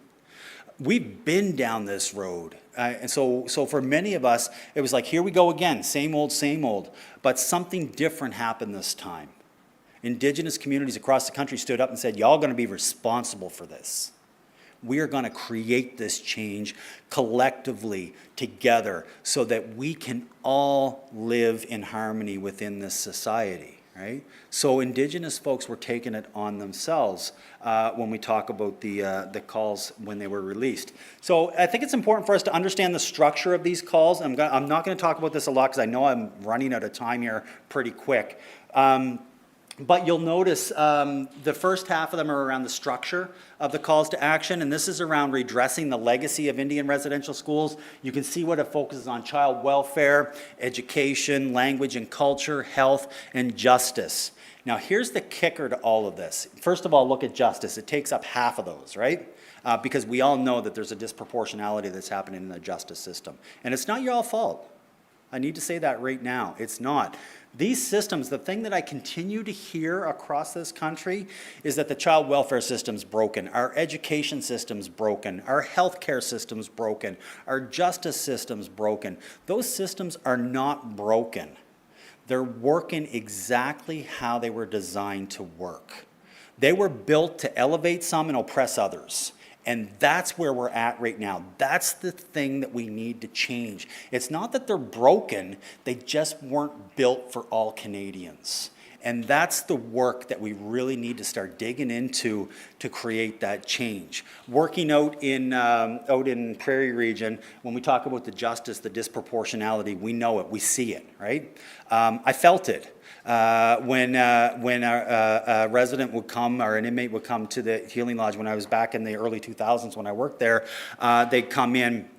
We've been down this road. And so for many of us, it was like, here we go again, same old, same old. But something different happened this time. Indigenous communities across the country stood up and said, y'all going to be responsible for this. We are going to create this change collectively together so that we can all live in harmony within this society, right? So Indigenous folks were taking it on themselves when we talk about the calls when they were released. So I think it's important for us to understand the structure of these calls. I'm not going to talk about this a lot because I know I'm running out of time here pretty quick. But you'll notice the first half of them are around the structure of the calls to action, and this is around redressing the legacy of Indian residential schools. You can see what it focuses on: child welfare, education, language and culture, health, and justice. Now here's the kicker to all of this. First of all, look at justice. It takes up half of those, right? Because we all know that there's a disproportionality that's happening in the justice system. And it's not your fault. I need to say that right now. It's not. These systems, the thing that I continue to hear across this country is that the child welfare system's broken, our education system's broken, our healthcare system's broken, our justice system's broken. Those systems are not broken. They're working exactly how they were designed to work. They were built to elevate some and oppress others. And that's where we're at right now. That's the thing that we need to change. It's not that they're broken, they just weren't built for all Canadians. And that's the work that we really need to start digging into to create that change. Working out in Prairie region, when we talk about the justice, the disproportionality, we know it, we see it, right? I felt it. When a resident would come or an inmate would come to the Healing Lodge when I was back in the early 2000s when I worked there, they'd come in,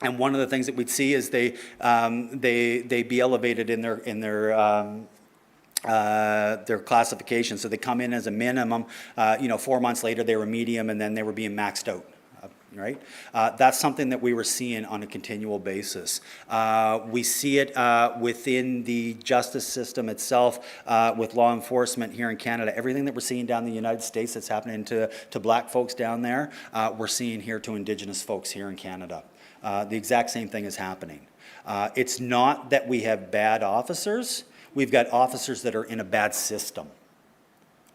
and one of the things that we'd see is they'd be elevated in their classification. So they come in as a minimum, 4 months later they were medium, and then they were being maxed out. Right? That's something that we were seeing on a continual basis. We see it within the justice system itself, with law enforcement here in Canada. Everything that we're seeing down in the United States that's happening to Black folks down there, we're seeing here to Indigenous folks here in Canada. The exact same thing is happening. It's not that we have bad officers. We've got officers that are in a bad system.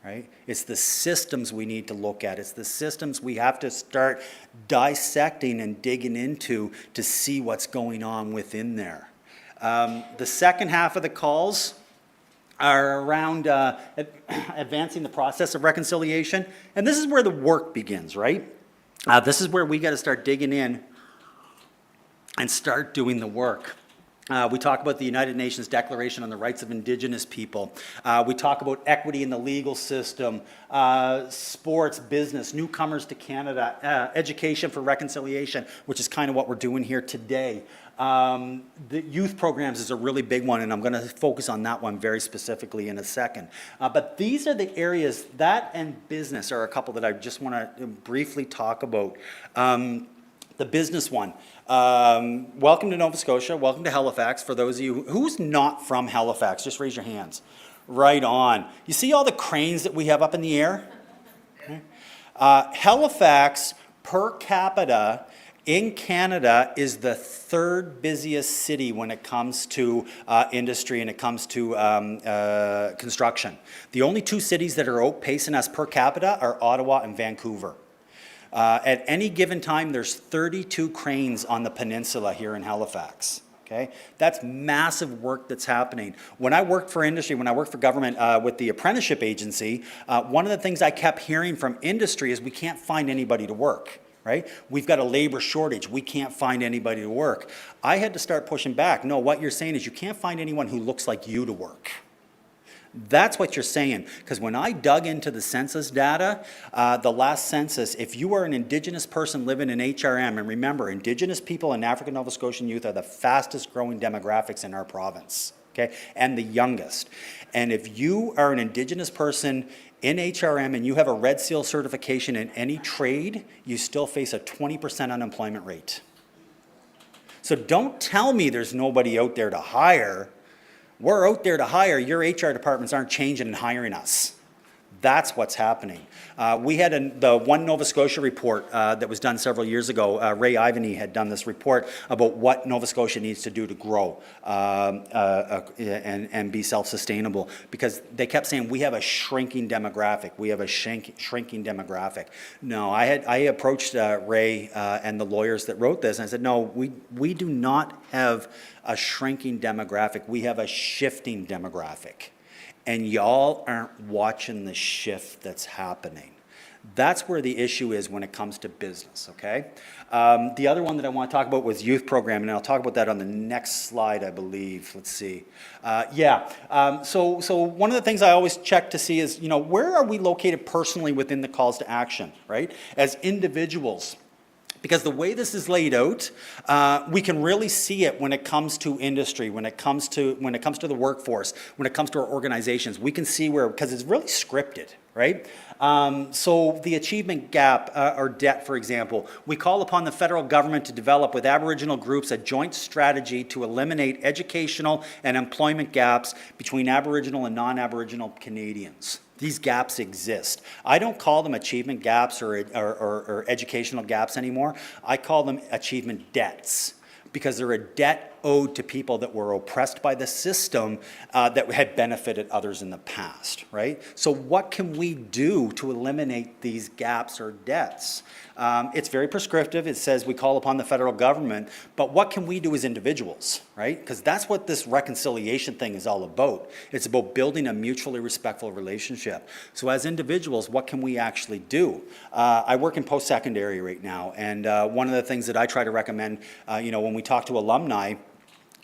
Right? It's the systems we need to look at. It's the systems we have to start dissecting and digging into to see what's going on within there. The second half of the calls are around advancing the process of reconciliation. And this is where the work begins, right? This is where we got to start digging in and start doing the work. We talk about the United Nations Declaration on the Rights of Indigenous People. We talk about equity in the legal system, sports, business, newcomers to Canada, education for reconciliation, which is kind of what we're doing here today. The youth programs is a really big one, and I'm going to focus on that one very specifically in a second. But these are the areas, that and business are a couple that I just want to briefly talk about. The business one. Welcome to Nova Scotia. Welcome to Halifax. For those of you who's not from Halifax, just raise your hands. Right on. You see all the cranes that we have up in the air? Okay. Halifax per capita in Canada is the third busiest city when it comes to industry and it comes to construction. The only two cities that are outpacing us per capita are Ottawa and Vancouver. At any given time, there's 32 cranes on the peninsula here in Halifax. Okay, that's massive work that's happening. When I worked for industry, when I worked for government with the apprenticeship agency, one of the things I kept hearing from industry is we can't find anybody to work. Right? We've got a labor shortage. We can't find anybody to work. I had to start pushing back. No, what you're saying is you can't find anyone who looks like you to work. That's what you're saying. Because when I dug into the census data, the last census, if you are an Indigenous person living in HRM, and remember, Indigenous people and African Nova Scotian youth are the fastest growing demographics in our province, okay, and the youngest. And if you are an Indigenous person in HRM and you have a Red Seal certification in any trade, you still face a 20% unemployment rate. So don't tell me there's nobody out there to hire. We're out there to hire. Your HR departments aren't changing and hiring us. That's what's happening. We had the One Nova Scotia report that was done several years ago. Ray Ivany had done this report about what Nova Scotia needs to do to grow and be self-sustainable, because they kept saying we have a shrinking demographic. We have a shrinking demographic. No, I approached Ray and the lawyers that wrote this, and I said, no, we do not have a shrinking demographic. We have a shifting demographic. And y'all aren't watching the shift that's happening. That's where the issue is when it comes to business, okay? The other one that I want to talk about was youth program, and I'll talk about that on the next slide, I believe. Let's see. So one of the things I always check to see is, where are we located personally within the calls to action, right? As individuals. Because the way this is laid out, we can really see it when it comes to industry, when it comes to the workforce, when it comes to our organizations. We can see where, because it's really scripted, right? So the achievement gap or debt, for example, we call upon the federal government to develop with Aboriginal groups a joint strategy to eliminate educational and employment gaps between Aboriginal and non-Aboriginal Canadians. These gaps exist. I don't call them achievement gaps or educational gaps anymore. I call them achievement debts, because they're a debt owed to people that were oppressed by the system that had benefited others in the past, right? So what can we do to eliminate these gaps or debts? It's very prescriptive. It says we call upon the federal government, but what can we do as individuals, right? Because that's what this reconciliation thing is all about. It's about building a mutually respectful relationship. So as individuals, what can we actually do? I work in post-secondary right now, and one of the things that I try to recommend, when we talk to alumni,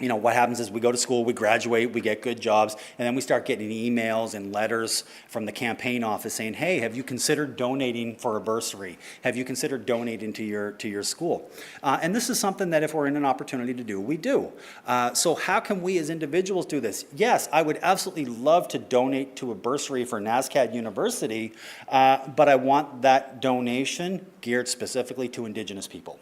what happens is we go to school, we graduate, we get good jobs, and then we start getting emails and letters from the campaign office saying, hey, have you considered donating for a bursary? Have you considered donating to your school? And this is something that if we're in an opportunity to do, we do. So how can we as individuals do this? Yes, I would absolutely love to donate to a bursary for NSCAD University, but I want that donation geared specifically to Indigenous people.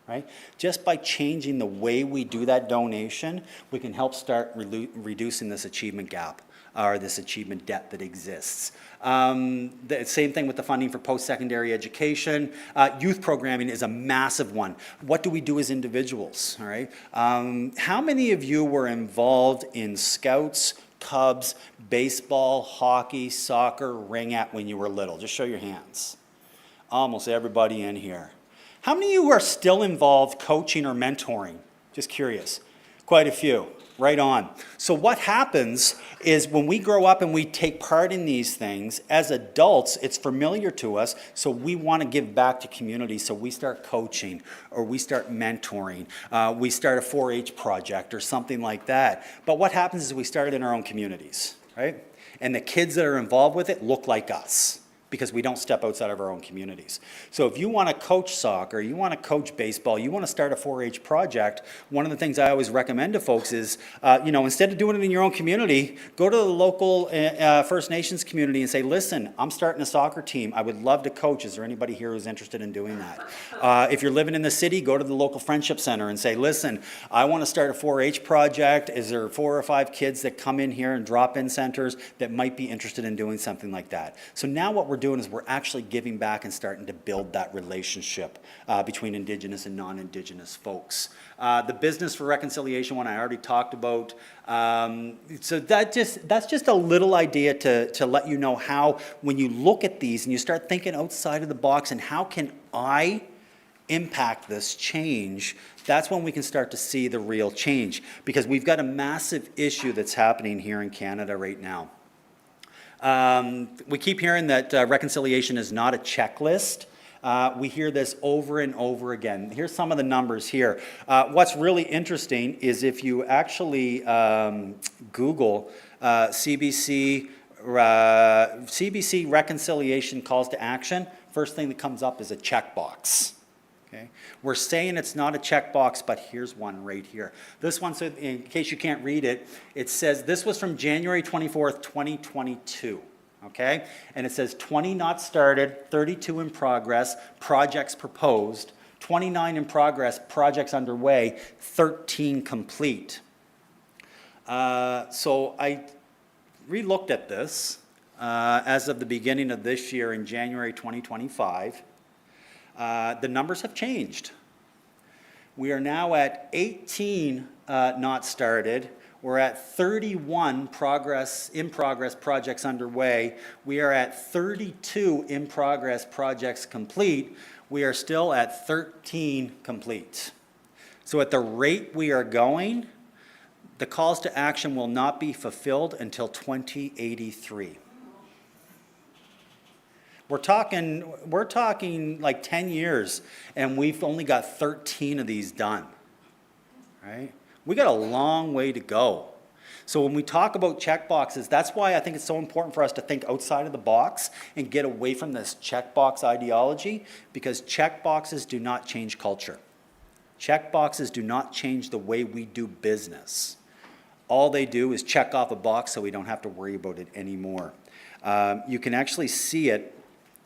Right? Just by changing the way we do that donation, we can help start reducing this achievement gap or this achievement debt that exists. The same thing with the funding for post-secondary education. Youth programming is a massive one. What do we do as individuals? All right? How many of you were involved in Scouts, Cubs, baseball, hockey, soccer, ringette when you were little? Just show your hands. Almost everybody in here. How many of you are still involved coaching or mentoring? Just curious. Quite a few. Right on. So what happens is when we grow up and we take part in these things, as adults, it's familiar to us, so we want to give back to community, so we start coaching or we start mentoring. We start a 4-H project or something like that. But what happens is we start it in our own communities, right? And the kids that are involved with it look like us, because we don't step outside of our own communities. So if you want to coach soccer, you want to coach baseball, you want to start a 4-H project, one of the things I always recommend to folks is, instead of doing it in your own community, go to the local First Nations community and say, listen, I'm starting a soccer team. I would love to coach. Is there anybody here who's interested in doing that? If you're living in the city, go to the local friendship center and say, listen, I want to start a 4-H project. Is there 4 or 5 kids that come in here and drop-in centers that might be interested in doing something like that? So now what we're doing is we're actually giving back and starting to build that relationship between Indigenous and non-Indigenous folks. The business for reconciliation one I already talked about. So that's just a little idea to let you know how, when you look at these and you start thinking outside of the box and how can I impact this change, that's when we can start to see the real change, because we've got a massive issue that's happening here in Canada right now. We keep hearing that reconciliation is not a checklist. We hear this over and over again. Here's some of the numbers here. What's really interesting is if you actually Google CBC reconciliation calls to action, first thing that comes up is a checkbox. Okay. We're saying it's not a checkbox, but here's one right here. This one, so in case you can't read it, it says this was from January 24th, 2022. Okay? And it says 20 not started, 32 in progress, projects proposed, 29 in progress, projects underway, 13 complete. So I re-looked at this as of the beginning of this year in January 2025. The numbers have changed. We are now at 18 not started. We're at 31 in progress projects underway. We are at 32 in progress projects complete. We are still at 13 complete. So at the rate we are going, the calls to action will not be fulfilled until 2083. We're talking like 10 years, and we've only got 13 of these done, right? We got a long way to go. So when we talk about checkboxes, that's why I think it's so important for us to think outside of the box and get away from this checkbox ideology, because checkboxes do not change culture. Checkboxes do not change the way we do business. All they do is check off a box so we don't have to worry about it anymore. You can actually see it.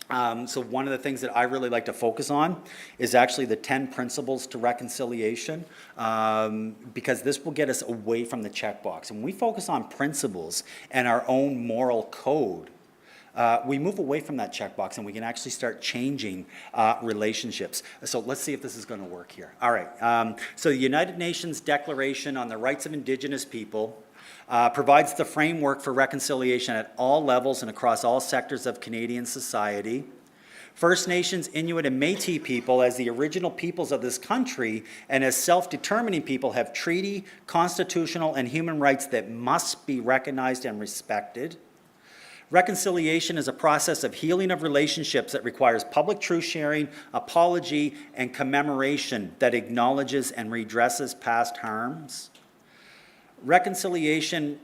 So one of the things that I really like to focus on is actually the 10 principles to reconciliation, because this will get us away from the checkbox. And when we focus on principles and our own moral code, we move away from that checkbox and we can actually start changing relationships. So let's see if this is going to work here. All right. So the United Nations Declaration on the Rights of Indigenous People provides the framework for reconciliation at all levels and across all sectors of Canadian society. First Nations, Inuit, and Métis people, as the original peoples of this country and as self-determining people, have treaty, constitutional, and human rights that must be recognized and respected. Reconciliation is a process of healing of relationships that requires public truth sharing, apology, and commemoration that acknowledges and redresses past harms. Reconciliation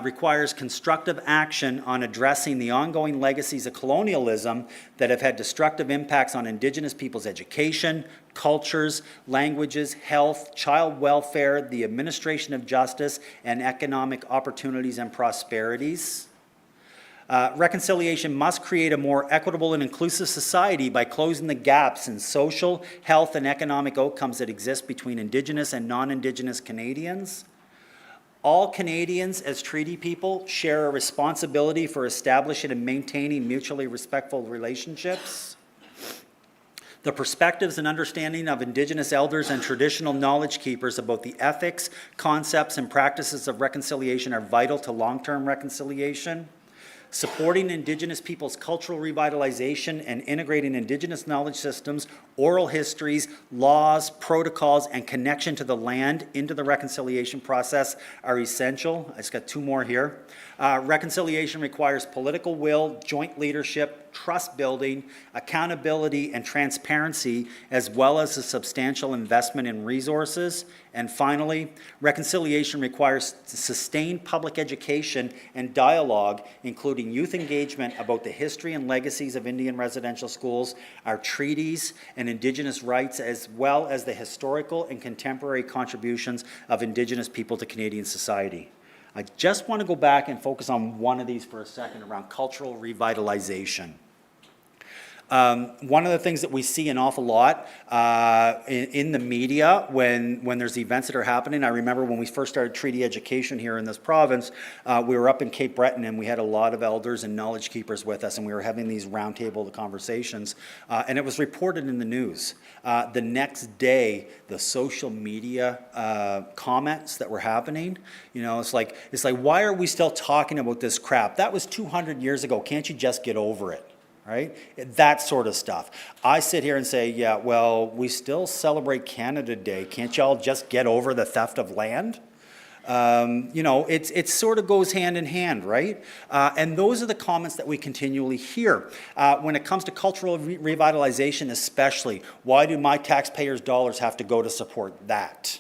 requires constructive action on addressing the ongoing legacies of colonialism that have had destructive impacts on Indigenous people's education, cultures, languages, health, child welfare, the administration of justice, and economic opportunities and prosperities. Reconciliation must create a more equitable and inclusive society by closing the gaps in social, health, and economic outcomes that exist between Indigenous and non-Indigenous Canadians. All Canadians, as treaty people, share a responsibility for establishing and maintaining mutually respectful relationships. The perspectives and understanding of Indigenous elders and traditional knowledge keepers about the ethics, concepts, and practices of reconciliation are vital to long-term reconciliation. Supporting Indigenous people's cultural revitalization and integrating Indigenous knowledge systems, oral histories, laws, protocols, and connection to the land into the reconciliation process are essential. I just got two more here. Reconciliation requires political will, joint leadership, trust building, accountability, and transparency, as well as a substantial investment in resources. And finally, reconciliation requires sustained public education and dialogue, including youth engagement about the history and legacies of Indian residential schools, our treaties and Indigenous rights, as well as the historical and contemporary contributions of Indigenous people to Canadian society. I just want to go back and focus on one of these for a second around cultural revitalization. One of the things that we see an awful lot in the media when there's events that are happening, I remember when we first started treaty education here in this province, we were up in Cape Breton and we had a lot of elders and knowledge keepers with us, and we were having these roundtable conversations, and it was reported in the news. The next day, the social media comments that were happening, you know, it's like, why are we still talking about this crap? That was 200 years ago. Can't you just get over it? Right? That sort of stuff. I sit here and say, yeah, well, we still celebrate Canada Day. Can't y'all just get over the theft of land? You know, it sort of goes hand in hand, right? And those are the comments that we continually hear. When it comes to cultural revitalization especially, why do my taxpayers' dollars have to go to support that?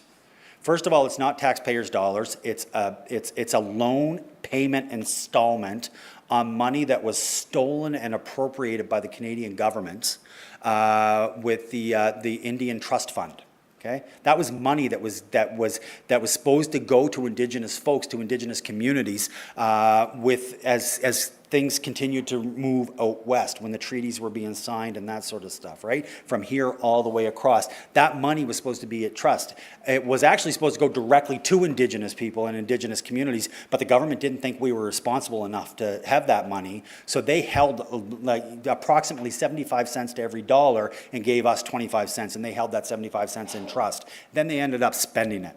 First of all, it's not taxpayers' dollars. It's a loan payment installment on money that was stolen and appropriated by the Canadian government with the Indian Trust Fund. Okay, that was money that was supposed to go to Indigenous folks, to Indigenous communities, as things continued to move out west when the treaties were being signed and that sort of stuff, right? From here all the way across. That money was supposed to be at trust. It was actually supposed to go directly to Indigenous people and Indigenous communities, but the government didn't think we were responsible enough to have that money, so they held like approximately 75 cents to every dollar and gave us 25 cents, and they held that 75 cents in trust. Then they ended up spending it.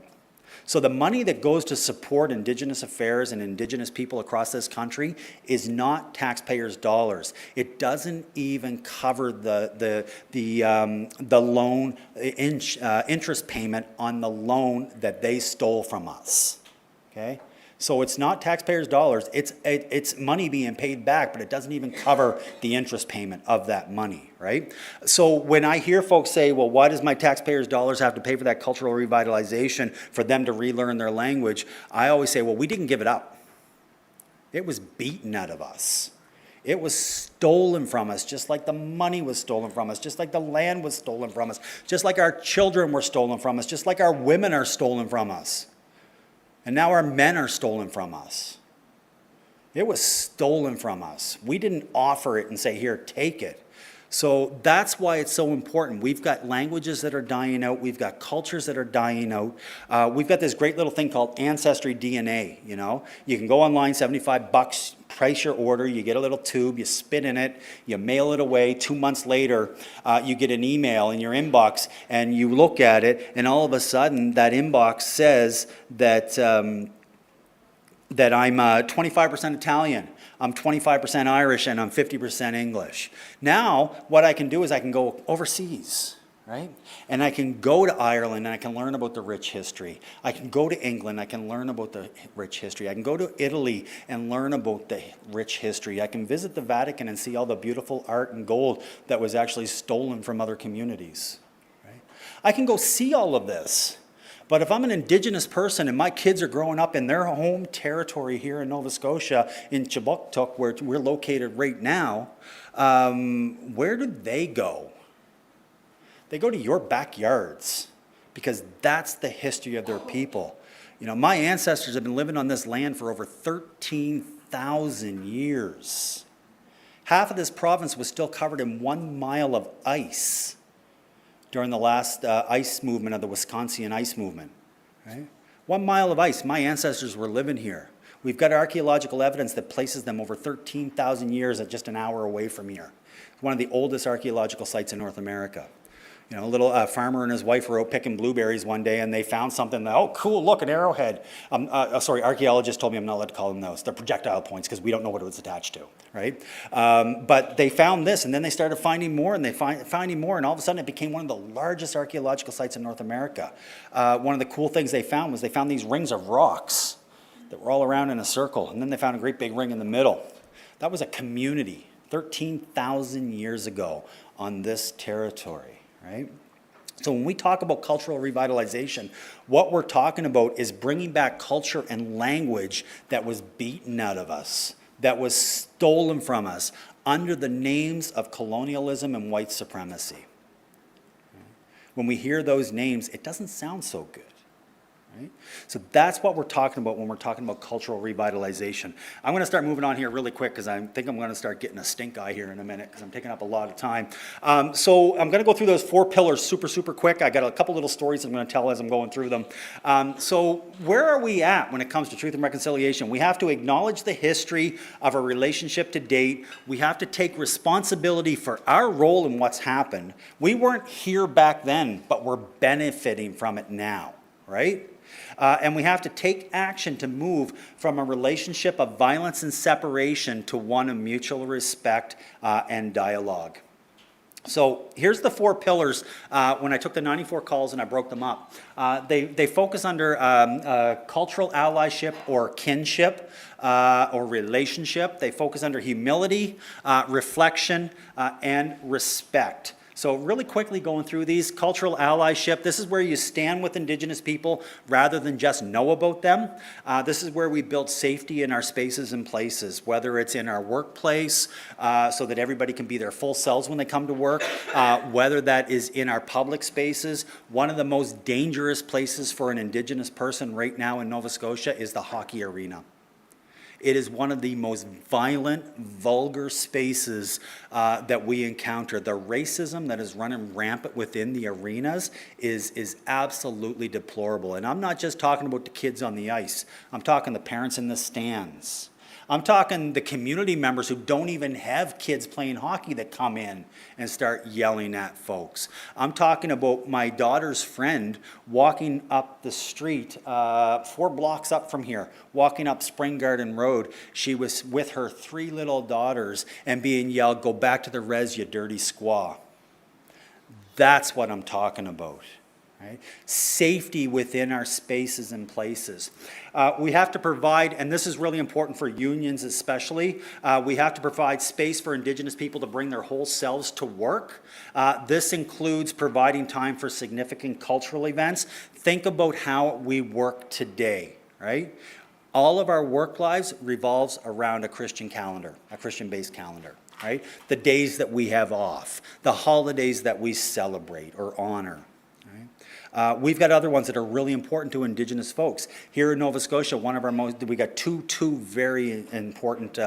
So the money that goes to support Indigenous affairs and Indigenous people across this country is not taxpayers' dollars. It doesn't even cover the loan interest payment on the loan that they stole from us. Okay. So it's not taxpayers' dollars, it's money being paid back, but it doesn't even cover the interest payment of that money, right? So when I hear folks say, well, why does my taxpayers' dollars have to pay for that cultural revitalization for them to relearn their language? I always say, well, we didn't give it up. It was beaten out of us. It was stolen from us, just like the money was stolen from us, just like the land was stolen from us, just like our children were stolen from us, just like our women are stolen from us. And now our men are stolen from us. It was stolen from us. We didn't offer it and say, here, take it. So that's why it's so important. We've got languages that are dying out. We've got cultures that are dying out. We've got this great little thing called Ancestry DNA, you know. You can go online, $75 price your order, you get a little tube, you spit in it, you mail it away. 2 months later, you get an email in your inbox, and you look at it, and all of a sudden, that inbox says that that I'm 25% Italian, I'm 25% Irish, and I'm 50% English. Now, what I can do is I can go overseas, right? And I can go to Ireland and I can learn about the rich history. I can go to England, I can learn about the rich history. I can go to Italy and learn about the rich history. I can visit the Vatican and see all the beautiful art and gold that was actually stolen from other communities, right? I can go see all of this. But if I'm an Indigenous person and my kids are growing up in their home territory here in Nova Scotia, in Chibuktuk, where we're located right now, where do they go? They go to your backyards, because that's the history of their people. You know, my ancestors have been living on this land for over 13,000 years. Half of this province was still covered in 1 mile of ice during the last ice movement of the Wisconsin ice movement, right? 1 mile of ice. My ancestors were living here. We've got archaeological evidence that places them over 13,000 years at just an hour away from here. It's one of the oldest archaeological sites in North America. You know, a little farmer and his wife were out picking blueberries one day, and they found something that, oh, cool, look, an arrowhead. Sorry, archaeologists told me I'm not allowed to call them those. They're projectile points, because we don't know what it was attached to, right? But they found this, and then they started finding more, and finding more, and all of a sudden it became one of the largest archaeological sites in North America. One of the cool things they found was they found these rings of rocks that were all around in a circle, and then they found a great big ring in the middle. That was a community 13,000 years ago on this territory. Right? So when we talk about cultural revitalization, what we're talking about is bringing back culture and language that was beaten out of us, that was stolen from us under the names of colonialism and white supremacy. When we hear those names, it doesn't sound so good. Right? So that's what we're talking about when we're talking about cultural revitalization. I'm going to start moving on here really quick, because I think I'm going to start getting a stink eye here in a minute, because I'm taking up a lot of time. So I'm going to go through those 4 pillars super quick. I got a couple little stories I'm going to tell as I'm going through them. So where are we at when it comes to truth and reconciliation? We have to acknowledge the history of our relationship to date. We have to take responsibility for our role in what's happened. We weren't here back then, but we're benefiting from it now, right? And we have to take action to move from a relationship of violence and separation to one of mutual respect and dialogue. So here's the 4 pillars. When I took the 94 calls and I broke them up, they focus under cultural allyship or kinship or relationship. They focus under humility, reflection, and respect. So really quickly going through these, cultural allyship, this is where you stand with Indigenous people rather than just know about them. This is where we build safety in our spaces and places, whether it's in our workplace so that everybody can be their full selves when they come to work, whether that is in our public spaces. One of the most dangerous places for an Indigenous person right now in Nova Scotia is the hockey arena. It is one of the most violent, vulgar spaces that we encounter. The racism that is running rampant within the arenas is absolutely deplorable. And I'm not just talking about the kids on the ice. I'm talking the parents in the stands. I'm talking the community members who don't even have kids playing hockey that come in and start yelling at folks. I'm talking about my daughter's friend walking up the street 4 blocks up from here, walking up Spring Garden Road. She was with her 3 little daughters and being yelled, "Go back to the res, you dirty squaw." That's what I'm talking about. Right? Safety within our spaces and places. We have to provide, and this is really important for unions especially, we have to provide space for Indigenous people to bring their whole selves to work. This includes providing time for significant cultural events. Think about how we work today, right? All of our work lives revolves around a Christian calendar, a Christian-based calendar, right? The days that we have off, the holidays that we celebrate or honor. We've got other ones that are really important to Indigenous folks. Here in Nova Scotia, we got two very important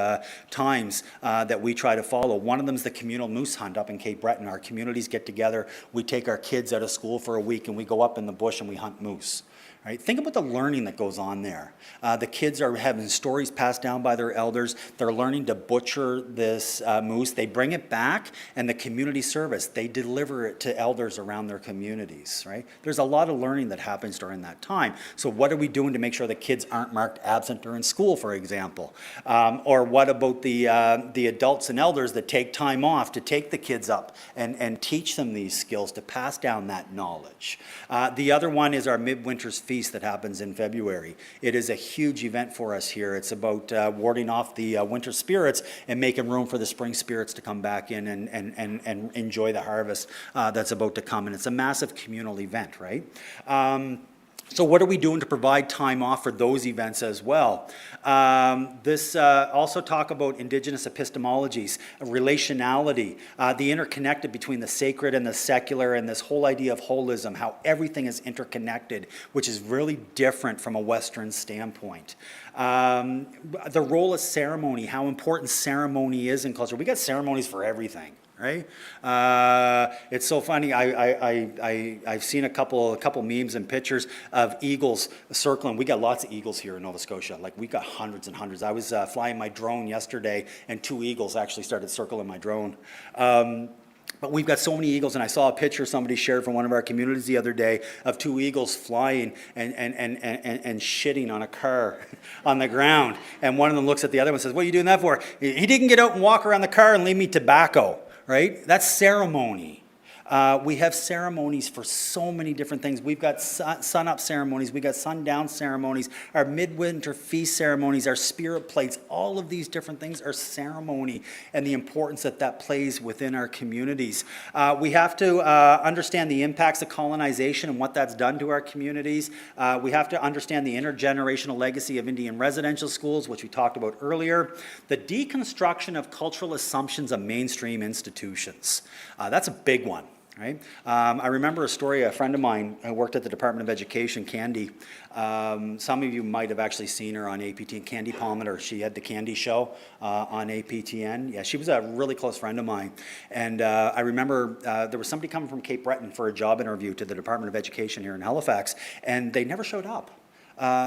times that we try to follow. One of them is the communal moose hunt up in Cape Breton. Our communities get together, we take our kids out of school for a week, and we go up in the bush and we hunt moose. Right? Think about the learning that goes on there. The kids are having stories passed down by their elders. They're learning to butcher this moose. They bring it back, and the community service, they deliver it to elders around their communities. Right? There's a lot of learning that happens during that time. So what are we doing to make sure the kids aren't marked absent during school, for example? Or what about the adults and elders that take time off to take the kids up and teach them these skills, to pass down that knowledge? The other one is our Midwinter's Feast that happens in February. It is a huge event for us here. It's about warding off the winter spirits and making room for the spring spirits to come back in and enjoy the harvest that's about to come. And it's a massive communal event, right? So what are we doing to provide time off for those events as well? This also talk about Indigenous epistemologies, relationality, the interconnected between the sacred and the secular, and this whole idea of holism, how everything is interconnected, which is really different from a Western standpoint. The role of ceremony, how important ceremony is in culture. We got ceremonies for everything. Right? It's so funny. I've seen a couple memes and pictures of eagles circling. We got lots of eagles here in Nova Scotia. Like, we got hundreds and hundreds. I was flying my drone yesterday, and 2 eagles actually started circling my drone. But we've got so many eagles, and I saw a picture somebody shared from one of our communities the other day of 2 eagles flying and shitting on a car on the ground. And one of them looks at the other one and says, "What are you doing that for?" He didn't get out and walk around the car and leave me tobacco. Right? That's ceremony. We have ceremonies for so many different things. We've got sun-up ceremonies. We've got sundown ceremonies. Our midwinter feast ceremonies, our spirit plates, all of these different things are ceremony, and the importance that plays within our communities. We have to understand the impacts of colonization and what that's done to our communities. We have to understand the intergenerational legacy of Indian residential schools, which we talked about earlier. The deconstruction of cultural assumptions of mainstream institutions. That's a big one. Right? I remember a story, a friend of mine who worked at the Department of Education, Candy. Some of you might have actually seen her on APTN, Candy Palmer. She had the Candy Show on APTN. Yeah, she was a really close friend of mine. And I remember there was somebody coming from Cape Breton for a job interview to the Department of Education here in Halifax, and they never showed up.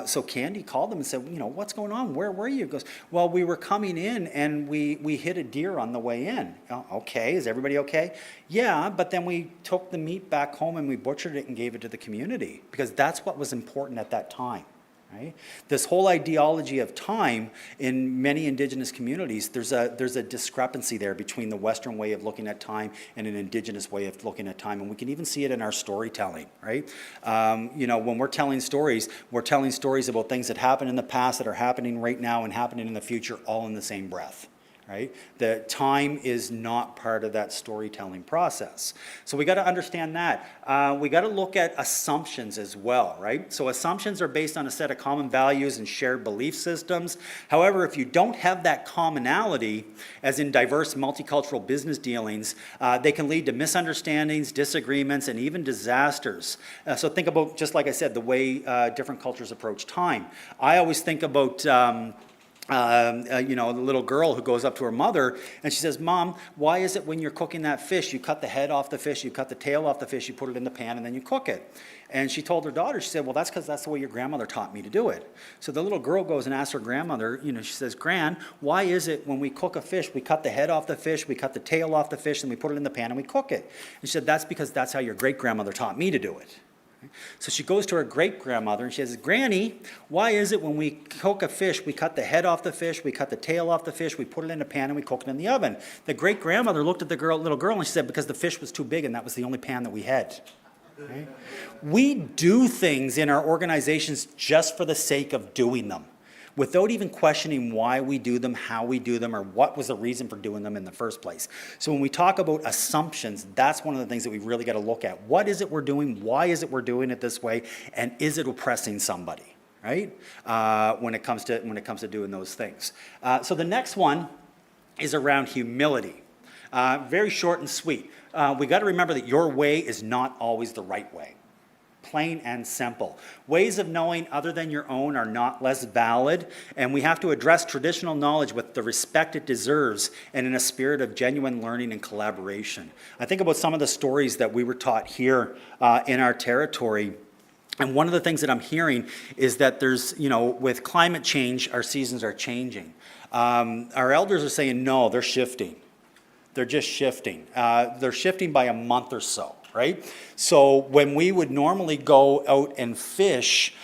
So Candy called them and said, "What's going on? Where were you?" He goes, "Well, we were coming in and we hit a deer on the way in." "Oh, okay, is everybody okay?" "Yeah, but then we took the meat back home and we butchered it and gave it to the community," because that's what was important at that time. Right? This whole ideology of time in many Indigenous communities, there's a discrepancy there between the Western way of looking at time and an Indigenous way of looking at time, and we can even see it in our storytelling. Right? When we're telling stories about things that happened in the past, that are happening right now, and happening in the future, all in the same breath. Right? The time is not part of that storytelling process. So we got to understand that. We got to look at assumptions as well, right? So assumptions are based on a set of common values and shared belief systems. However, if you don't have that commonality, as in diverse multicultural business dealings, they can lead to misunderstandings, disagreements, and even disasters. So think about, just like I said, the way different cultures approach time. I always think about the little girl who goes up to her mother and she says, "Mom, why is it when you're cooking that fish, you cut the head off the fish, you cut the tail off the fish, you put it in the pan, and then you cook it?" And she told her daughter, she said, "Well, that's because that's the way your grandmother taught me to do it." So the little girl goes and asks her grandmother, she says, "Gran, why is it when we cook a fish, we cut the head off the fish, we cut the tail off the fish, and we put it in the pan and we cook it?" And she said, "That's because that's how your great-grandmother taught me to do it." So she goes to her great-grandmother and she says, "Granny, why is it when we cook a fish, we cut the head off the fish, we cut the tail off the fish, we put it in a pan and we cook it in the oven?" The great-grandmother looked at the little girl and she said, "Because the fish was too big and that was the only pan that we had." Okay? We do things in our organizations just for the sake of doing them, without even questioning why we do them, how we do them, or what was the reason for doing them in the first place. So when we talk about assumptions, that's one of the things that we really got to look at. What is it we're doing? Why is it we're doing it this way? And is it oppressing somebody? Right? When it comes to doing those things. So the next one is around humility. Very short and sweet. We got to remember that your way is not always the right way. Plain and simple. Ways of knowing other than your own are not less valid, and we have to address traditional knowledge with the respect it deserves and in a spirit of genuine learning and collaboration. I think about some of the stories that we were taught here in our territory. And one of the things that I'm hearing is that there's, with climate change, our seasons are changing. Our elders are saying, no, they're shifting. They're just shifting. They're shifting by a month or so, right? So when we would normally go out and fish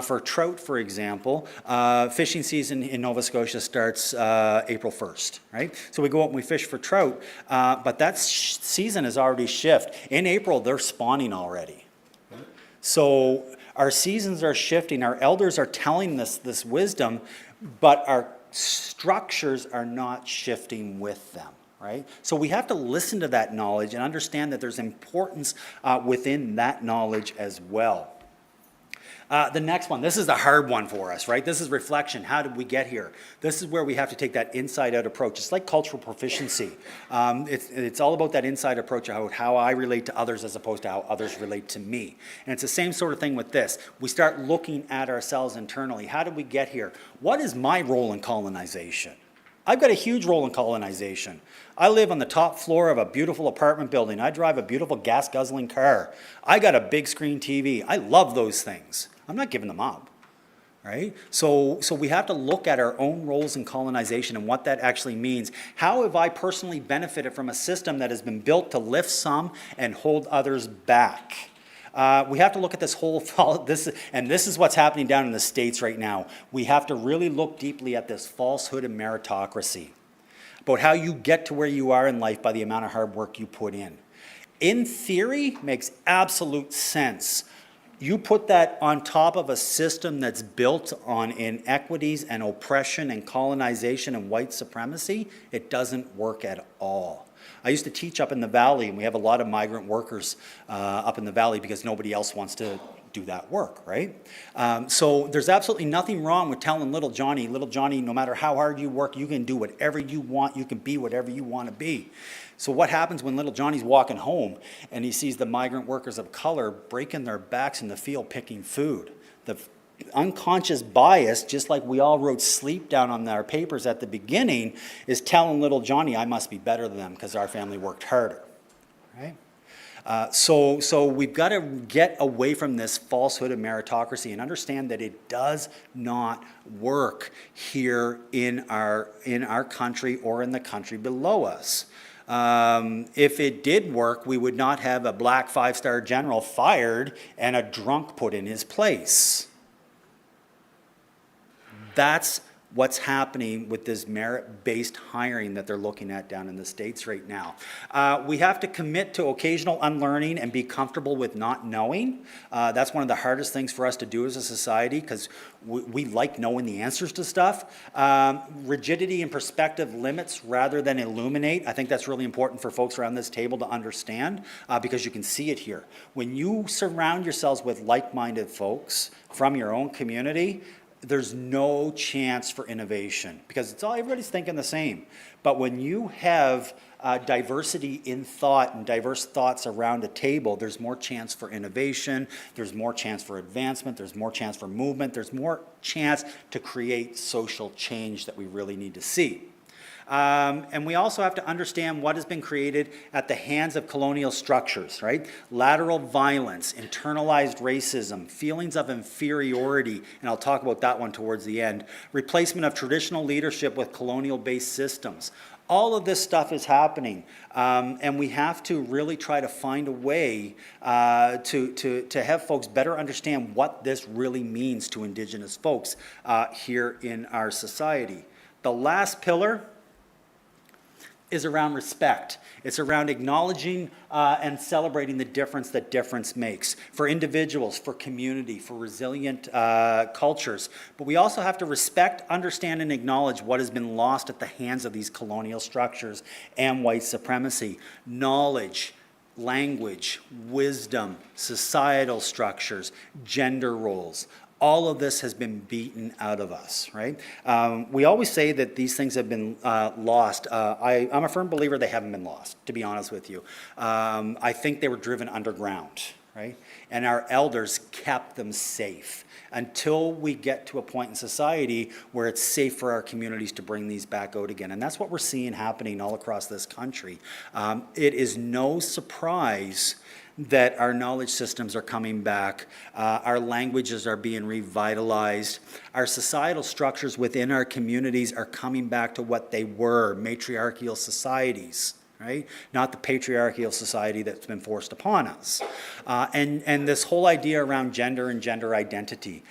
for trout, for example, fishing season in Nova Scotia starts April 1st, right? So we go out and we fish for trout, but that season is already shifted. In April, they're spawning already. So our seasons are shifting. Our elders are telling us this wisdom, but our structures are not shifting with them, right? So we have to listen to that knowledge and understand that there's importance within that knowledge as well. The next one, this is the hard one for us, right? This is reflection. How did we get here? This is where we have to take that inside-out approach. It's like cultural proficiency. It's all about that inside approach of how I relate to others as opposed to how others relate to me. And it's the same sort of thing with this. We start looking at ourselves internally. How did we get here? What is my role in colonization? I've got a huge role in colonization. I live on the top floor of a beautiful apartment building. I drive a beautiful gas-guzzling car. I got a big screen TV. I love those things. I'm not giving them up, right? So we have to look at our own roles in colonization and what that actually means. How have I personally benefited from a system that has been built to lift some and hold others back? We have to look at this this is what's happening down in the States right now. We have to really look deeply at this falsehood and meritocracy, about how you get to where you are in life by the amount of hard work you put in. In theory, makes absolute sense. You put that on top of a system that's built on inequities and oppression and colonization and white supremacy, it doesn't work at all. I used to teach up in the valley, and we have a lot of migrant workers up in the valley because nobody else wants to do that work, right? So there's absolutely nothing wrong with telling little Johnny, no matter how hard you work, you can do whatever you want, you can be whatever you want to be. So what happens when little Johnny's walking home and he sees the migrant workers of color breaking their backs in the field picking food? The unconscious bias, just like we all wrote sleep down on our papers at the beginning, is telling little Johnny, I must be better than them because our family worked harder, right? So we've got to get away from this falsehood of meritocracy and understand that it does not work here in our country or in the country below us. If it did work, we would not have a black 5-star general fired and a drunk put in his place. That's what's happening with this merit-based hiring that they're looking at down in the States right now. We have to commit to occasional unlearning and be comfortable with not knowing. That's one of the hardest things for us to do as a society because we like knowing the answers to stuff. Rigidity and perspective limits rather than illuminate. I think that's really important for folks around this table to understand because you can see it here. When you surround yourselves with like-minded folks from your own community, there's no chance for innovation because everybody's thinking the same. But when you have diversity in thought and diverse thoughts around a table, there's more chance for innovation, there's more chance for advancement, there's more chance for movement, there's more chance to create social change that we really need to see. And we also have to understand what has been created at the hands of colonial structures, right? Lateral violence, internalized racism, feelings of inferiority, and I'll talk about that one towards the end, replacement of traditional leadership with colonial-based systems. All of this stuff is happening, and we have to really try to find a way to have folks better understand what this really means to Indigenous folks here in our society. The last pillar is around respect. It's around acknowledging and celebrating the difference that difference makes for individuals, for community, for resilient cultures. But we also have to respect, understand, and acknowledge what has been lost at the hands of these colonial structures and white supremacy. Knowledge, language, wisdom, societal structures, gender roles. All of this has been beaten out of us, right? We always say that these things have been lost. I'm a firm believer they haven't been lost, to be honest with you. I think they were driven underground, right? And our elders kept them safe until we get to a point in society where it's safe for our communities to bring these back out again. And that's what we're seeing happening all across this country. It is no surprise that our knowledge systems are coming back, our languages are being revitalized, our societal structures within our communities are coming back to what they were, matriarchal societies. Right? Not the patriarchal society that's been forced upon us. And this whole idea around gender and gender identity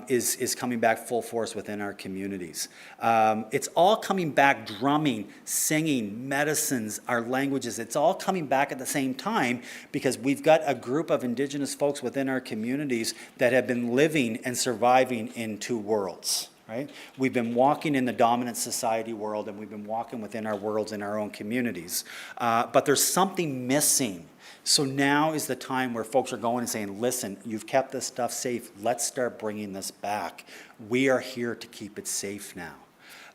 is coming back full force within our communities. It's all coming back, drumming, singing, medicines, our languages. It's all coming back at the same time because we've got a group of Indigenous folks within our communities that have been living and surviving in two worlds. Right? We've been walking in the dominant society world and we've been walking within our worlds in our own communities. But there's something missing. So now is the time where folks are going and saying, listen, you've kept this stuff safe. Let's start bringing this back. We are here to keep it safe now.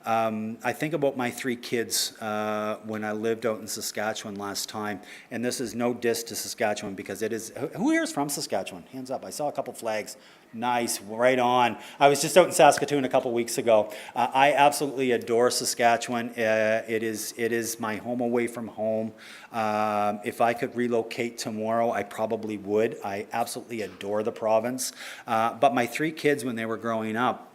I think about my 3 kids when I lived out in Saskatchewan last time, and this is no diss to Saskatchewan because it is, who here is from Saskatchewan? Hands up, I saw a couple flags. Nice, right on. I was just out in Saskatoon a couple weeks ago. I absolutely adore Saskatchewan. It is my home away from home. If I could relocate tomorrow, I probably would. I absolutely adore the province. But my 3 kids, when they were growing up,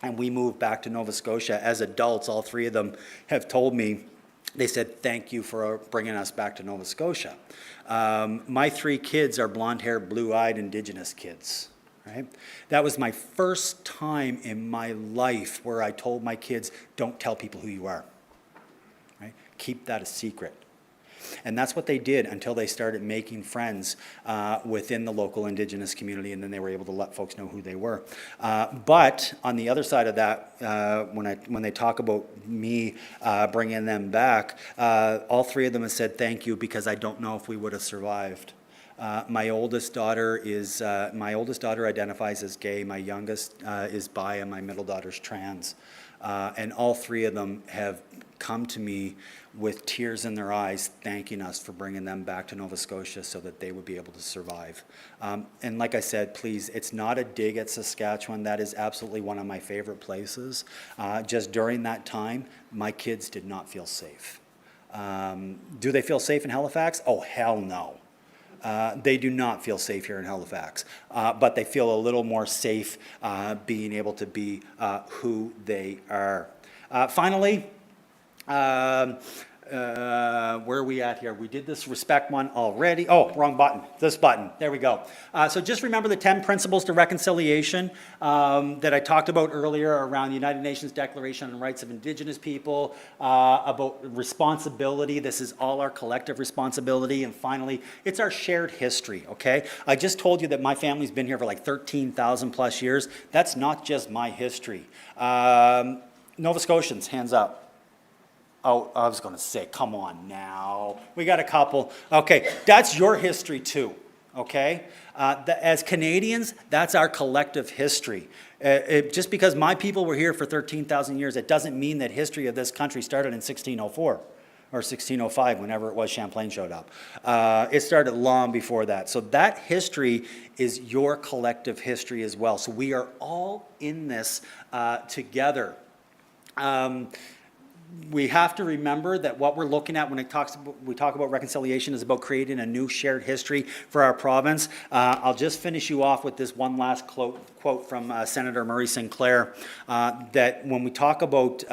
and we moved back to Nova Scotia, as adults, all 3 of them have told me, they said, thank you for bringing us back to Nova Scotia. My 3 kids are blonde-haired, blue-eyed Indigenous kids. Right? That was my first time in my life where I told my kids, don't tell people who you are. Right? Keep that a secret. And that's what they did until they started making friends within the local Indigenous community, and then they were able to let folks know who they were. But on the other side of that, when they talk about me bringing them back, all 3 of them have said thank you because I don't know if we would have survived. My oldest daughter identifies as gay, my youngest is bi, and my middle daughter's trans. And all 3 of them have come to me with tears in their eyes, thanking us for bringing them back to Nova Scotia so that they would be able to survive. And like I said, please, it's not a dig at Saskatchewan. That is absolutely one of my favorite places. Just during that time, my kids did not feel safe. Do they feel safe in Halifax? Oh, hell no. They do not feel safe here in Halifax, but they feel a little more safe being able to be who they are. Finally, where are we at here? We did this respect one already. Oh, wrong button. This button. There we go. So just remember the 10 principles to reconciliation that I talked about earlier around the United Nations Declaration on the Rights of Indigenous People, about responsibility. This is all our collective responsibility. And finally, it's our shared history, okay? I just told you that my family's been here for like 13,000 plus years. That's not just my history. Nova Scotians, hands up. Oh, I was going to say, come on now. We got a couple. Okay, that's your history too, okay? As Canadians, that's our collective history. Just because my people were here for 13,000 years, it doesn't mean that history of this country started in 1604 or 1605, whenever it was Champlain showed up. It started long before that. So that history is your collective history as well. So we are all in this together. We have to remember that what we're looking at when we talk about reconciliation is about creating a new shared history for our province. I'll just finish you off with this one last quote from Senator Murray Sinclair, that when we talk about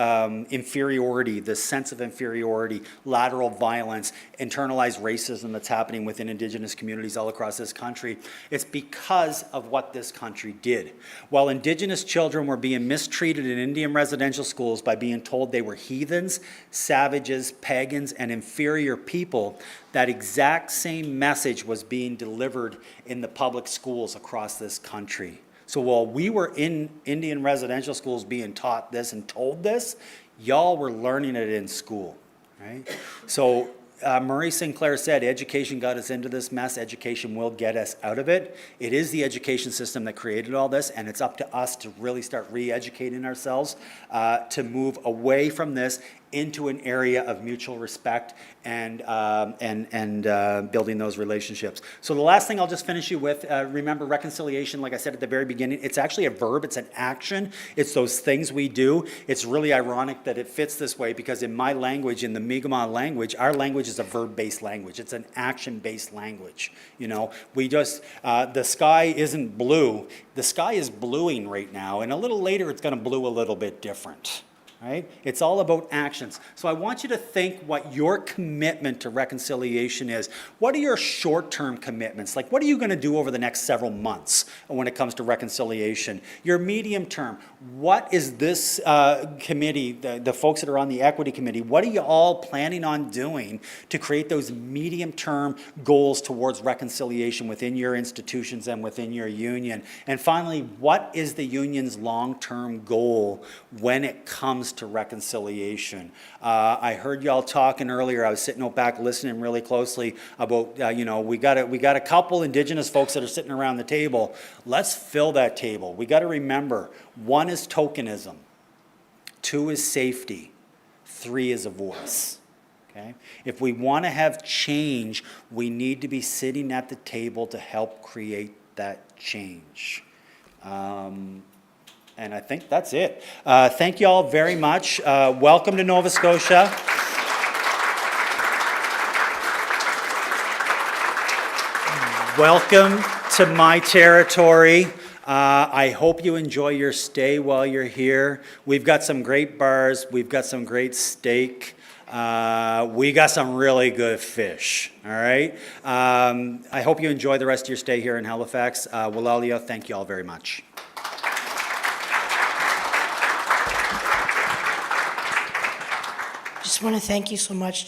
inferiority, the sense of inferiority, lateral violence, internalized racism that's happening within Indigenous communities all across this country, it's because of what this country did. While Indigenous children were being mistreated in Indian residential schools by being told they were heathens, savages, pagans, and inferior people, that exact same message was being delivered in the public schools across this country. So while we were in Indian residential schools being taught this and told this, y'all were learning it in school, right? So Murray Sinclair said, education got us into this mess, education will get us out of it. It is the education system that created all this, and it's up to us to really start re-educating ourselves to move away from this into an area of mutual respect and building those relationships. So the last thing I'll just finish you with, remember reconciliation, like I said at the very beginning, it's actually a verb, it's an action, it's those things we do. It's really ironic that it fits this way because in my language, in the Mi'kmaq language, our language is a verb-based language. It's an action-based language. You know, we just, the sky isn't blue. The sky is bluing right now, and a little later it's gonna blue a little bit different. Right? It's all about actions. So I want you to think what your commitment to reconciliation is. What are your short-term commitments? Like, what are you going to do over the next several months when it comes to reconciliation? Your medium term, what is this committee, the folks that are on the equity committee, what are you all planning on doing to create those medium-term goals towards reconciliation within your institutions and within your union? And finally, what is the union's long-term goal when it comes to reconciliation? I heard y'all talking earlier. I was sitting out back listening really closely about, you know, we got a couple Indigenous folks that are sitting around the table. Let's fill that table. We got to remember, 1 is tokenism, 2 is safety, 3 is a voice. Okay? If we want to have change, we need to be sitting at the table to help create that change. And I think that's it. Thank you all very much. Welcome to Nova Scotia. Welcome to my territory. I hope you enjoy your stay while you're here. We've got some great bars. We've got some great steak. We got some really good fish, all right? I hope you enjoy the rest of your stay here in Halifax. Walalia, thank you all very much. Just want to thank you so much,